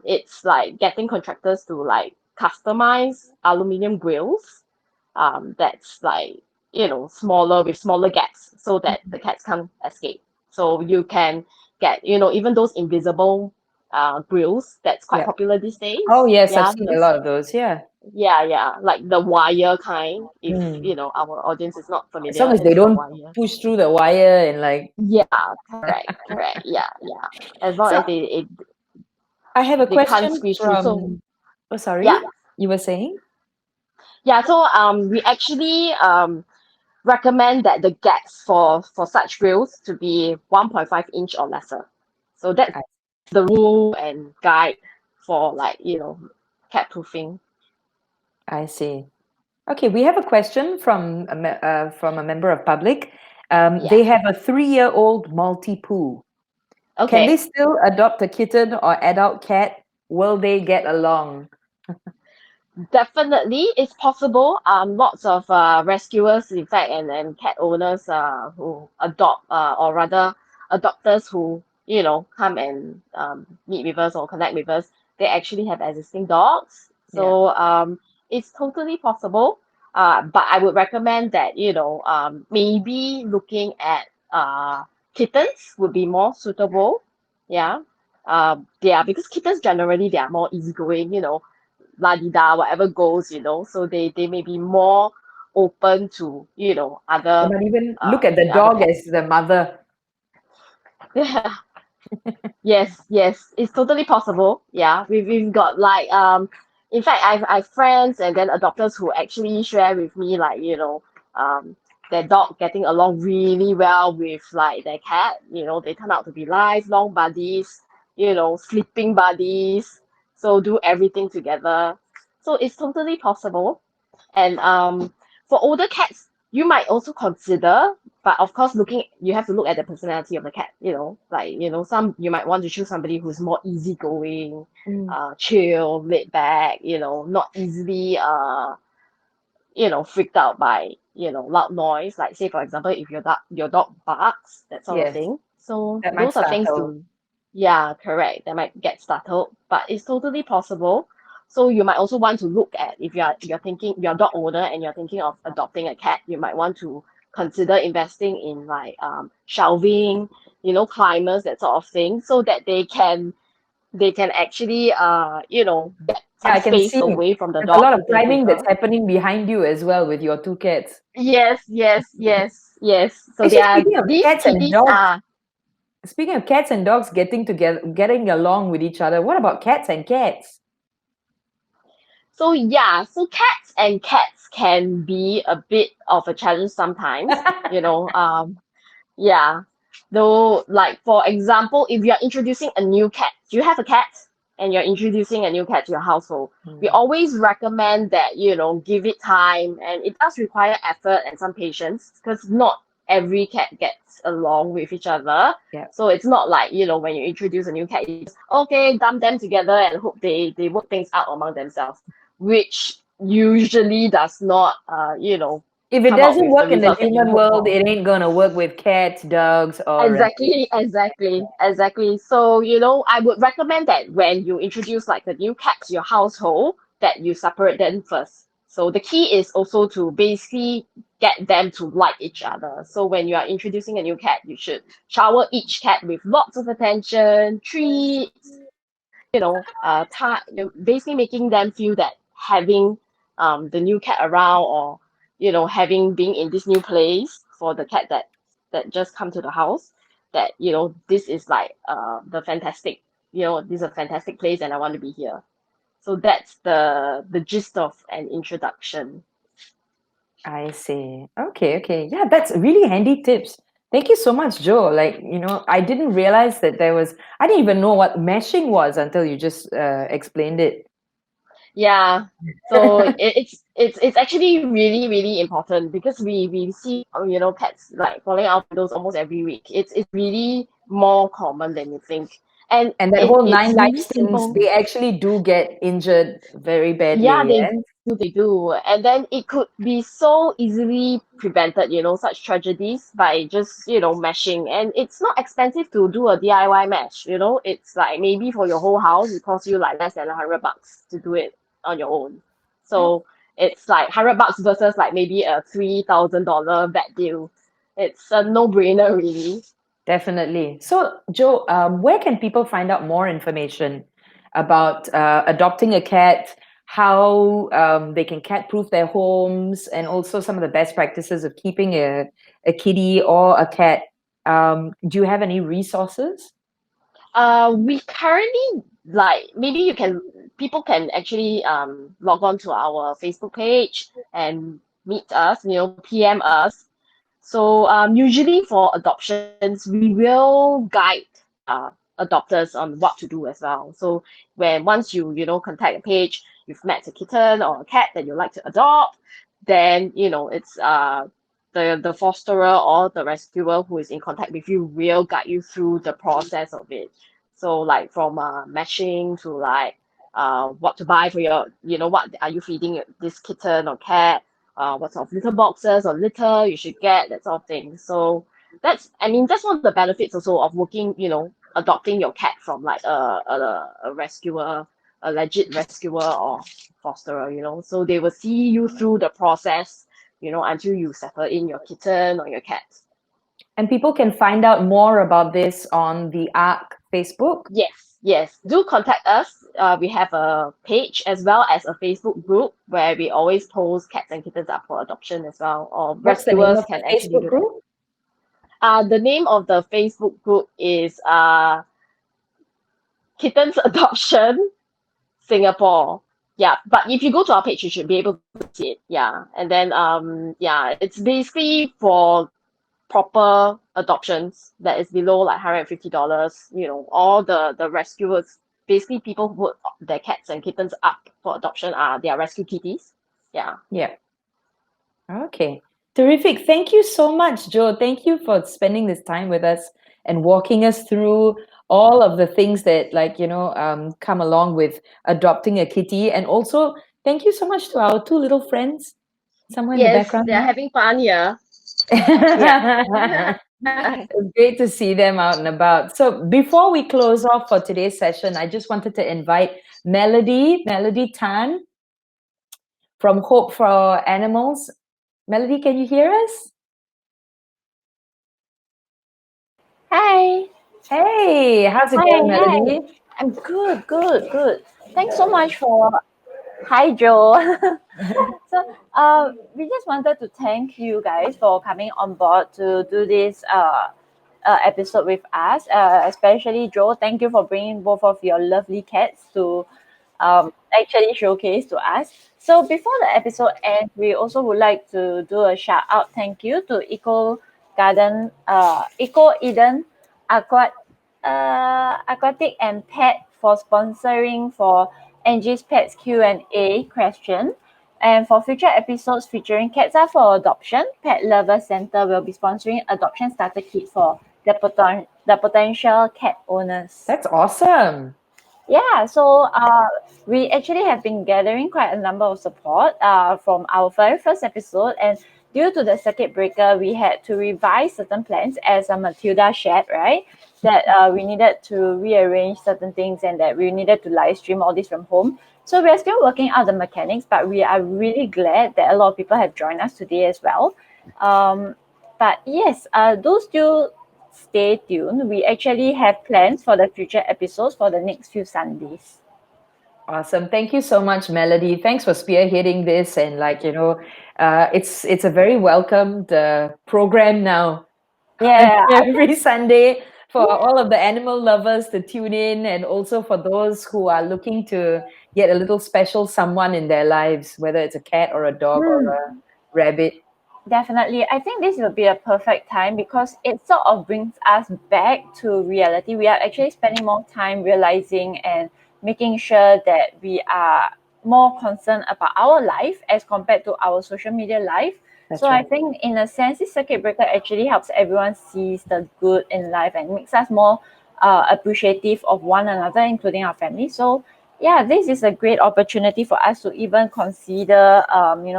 It's like getting contractors to like customize aluminium grills, that's like smaller, with smaller gaps, so that the cats can't escape. So you can get even those invisible grills that's quite Yeah. popular these days. Oh yes, I've Yeah, seen a those, lot of those. Yeah. yeah, like the wire kind. If Mm. our audience is not As long familiar, as they it's the don't wire. push through the wire and like. Yeah, correct. Yeah. As long So as I have a they can't question squeeze through. So from. Oh, sorry. yeah, You were saying? So we actually recommend that the gaps for such grills to be 1.5 inch or lesser. So that's I, the rule and guide for like cat proofing. I see. Okay, we have a question from a member of public. They Yeah. have a 3-year-old Maltipoo. Can they Okay. still adopt a kitten or adult cat? Will they get along? Definitely, it's possible. Lots of rescuers, in fact, and cat owners who adopt, or rather adopters who come and meet with us or connect with us. They actually have existing dogs, Yeah. so it's totally possible. But I would recommend that maybe looking at kittens would be more suitable. Yeah. Yeah, because kittens generally they are more easygoing. La di da, whatever goes, so they may be more open to, They other might even look at the other dog pets. as the mother. Yeah. Yes, it's totally possible. Yeah, we've got like in fact I've friends and then adopters who actually share with me like their dog getting along really well with like their cat. They turn out to be lifelong buddies, sleeping buddies. So do everything together. So it's totally possible. And for older cats, you might also consider, but of course, you have to look at the personality of the cat. Some you might want to choose somebody who's more easygoing, chill, laid back. Not easily freaked out by loud noise. Like say for example, if your dog barks, that sort of Yes, thing. So that might those are things startle. to, yeah, correct. They might get startled, but it's totally possible. So you might also want to look at, if you're thinking you're a dog owner and you're thinking of adopting a cat, you might want to consider investing in like shelving, climbers, that sort of thing, so that they can actually get Yeah, some I can space see away from the there's a dog lot of if they climbing that's prefer. happening behind you as well with your two cats. Yes, yes, yes, yes. So Actually, these kitties are, speaking of cats and dogs getting together, getting along with each other, what about cats and cats? so yeah, so cats can be a bit of a challenge sometimes, yeah. Though, like for example, if you're introducing a new cat, you have a cat and you're introducing a new cat to your household, we Hmm. always recommend that, give it time, and it does require effort and some patience because not every cat gets along with each other. Yeah. So it's not like, when you introduce a new cat, you just, okay, dump them together and hope they work things out among themselves, which usually does not, If it come out doesn't with the work in the results that you human hope world, for. it ain't gonna work with cats, dogs, or rabbits. Exactly, exactly, exactly. So, I would recommend that when you introduce like a new cat to your household, that you separate them first. So the key is also to basically get them to like each other. So when you are introducing a new cat, you should shower each cat with lots of attention, treats, basically making them feel that having the new cat around, or having being in this new place for the cat that just come to the house, that this is like the fantastic, this is a fantastic place and I want to be here. So that's the gist of an introduction. I see. Okay, okay. Yeah, that's really handy tips. Thank you so much, Joe. Like, I didn't realize that I didn't even know what meshing was until you just explained it. Yeah. So it's actually really, really important because we see pets like falling out of windows almost every week. It's really more common than you think. And And that whole it's nine life really stings, simple. they actually do get injured very Yeah, badly. they Yeah? do, they do. And then it could be so easily prevented, such tragedies by just, meshing. And it's not expensive to do a DIY mesh. It's like maybe for your whole house, it costs you like less than $100 to do it on your own. So it's like $100 versus like maybe a $3,000 vet deal. It's a no-brainer, really. Definitely. So, Joe, where can people find out more information about adopting a cat, how they can cat-proof their homes, and also some of the best practices of keeping a kitty or a cat? Do you have any resources? We currently, like, maybe people can actually log on to our Facebook page and meet us, PM us. So usually for adoptions, we will guide adopters on what to do as well. So once you contact the page, you've met a kitten or a cat that you like to adopt, then it's the fosterer or the rescuer who is in contact with you will guide you through the process of it. So like from matching to like what to buy for what are you feeding this kitten or cat, what sort of litter boxes or litter you should get, that sort of thing. So that's one of the benefits also of working, adopting your cat from like a rescuer, a legit rescuer or fosterer. So they will see you through the process, until you settle in your kitten or your cat. And people can find out more about this on the ARK Facebook. Yes, yes. Do contact us. We have a page as well as a Facebook group where we always post cats and kittens up for adoption as well, or What's the name rescuers of the can actually Facebook do that. group? The name of the Facebook group is Kittens Adoption Singapore. Yeah, but if you go to our page, you should be able to see it. Yeah, and then yeah, it's basically for proper adoptions that is below like $150. All the rescuers basically people who put their cats and kittens up for adoption are their rescue kitties. Yeah. Yeah. Okay. Terrific. Thank you so much, Joe. Thank you for spending this time with us and walking us through all of the things that, come along with adopting a kitty. And also, thank you so much to our two little friends somewhere in the Yes, background they're there. having fun here. Yeah. It's great to see them out and about. So before we close off for today's session, I just wanted to invite Melody Tan from Hope for Animals. Melody, can you hear us? Hi. Hey, how's it Hi, going, hi. Melody? I'm good. Thanks so much for hi Joe. So we just wanted to thank you guys for coming on board to do this episode with us. Especially Joe, thank you for bringing both of your lovely cats to actually showcase to us. So before the episode ends, we also would like to do a shout out thank you to Eco Eden Aquatic and Pet for sponsoring for Angie's Pets Q&A question. And for future episodes featuring Cats Are for Adoption, Pet Lover Center will be sponsoring adoption starter kit for the potential cat owners. That's awesome. Yeah, so we actually have been gathering quite a number of support from our very first episode, and due to the circuit breaker, we had to revise certain plans, as Matilda shared, right? That we needed to rearrange certain things and that we needed to live stream all this from home. So we are still working out the mechanics, but we are really glad that a lot of people have joined us today as well. But yes, do still stay tuned. We actually have plans for the future episodes for the next few Sundays. Awesome. Thank you so much, Melody. Thanks for spearheading this. And it's a very welcomed program now. Yeah, Every Sunday for all of the animal lovers to tune in, and also for those who are looking to get a little special someone in their lives, whether it's a cat or a dog or a rabbit. definitely. I think this will be a perfect time because it sort of brings us back to reality. We are actually spending more time realizing and making sure that we are more concerned about our life as compared to our social media life. That's So I right. think in a sense, this circuit breaker actually helps everyone sees the good in life and makes us more appreciative of one another, including our family. So yeah, this is a great opportunity for us to even consider,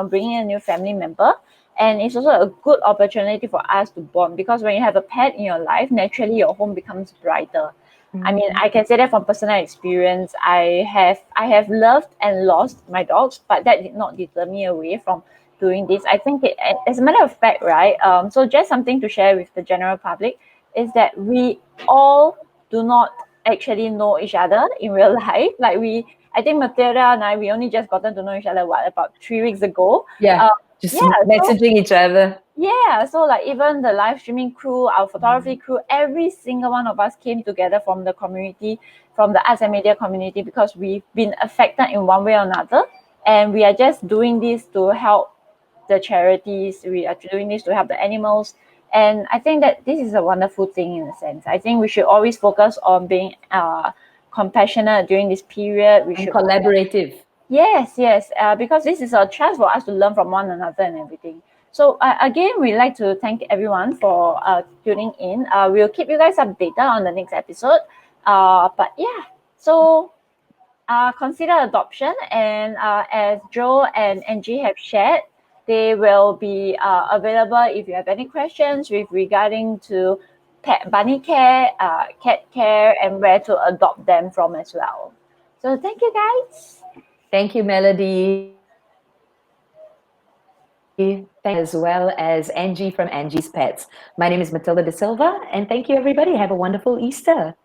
bringing a new family member. And it's also a good opportunity for us to bond because when you have a pet in your life, naturally your home becomes brighter. I mean, I can say that from personal experience. I have loved and lost my dogs, but that did not deter me away from doing this. I think as a matter of fact, right? So just something to share with the general public is that we all do not actually know each other in real life. I think Matilda and I, we only just gotten to know each other about 3 weeks ago. Yeah. Um, Just yeah, so messaging each other. yeah, so like even the live streaming crew, our photography crew, every single one of us came together from the community, from the arts and media community, because we've been affected in one way or another. And we are just doing this to help the charities. We are doing this to help the animals. And I think that this is a wonderful thing in a sense. I think we should always focus on being compassionate during this period. We And should collaborative. Yes, yes, because this is a chance for us to learn from one another and everything. So again, we'd like to thank everyone for tuning in. We'll keep you guys updated on the next episode. But yeah, so consider adoption, and as Joe and Angie have shared, they will be available if you have any questions with regarding to pet bunny care, cat care, and where to adopt them from as well. So thank you guys. Thank you, Melody. As well as Angie from Angie's Pets. My name is Matilda De Silva, and thank you, everybody. Have a wonderful Easter.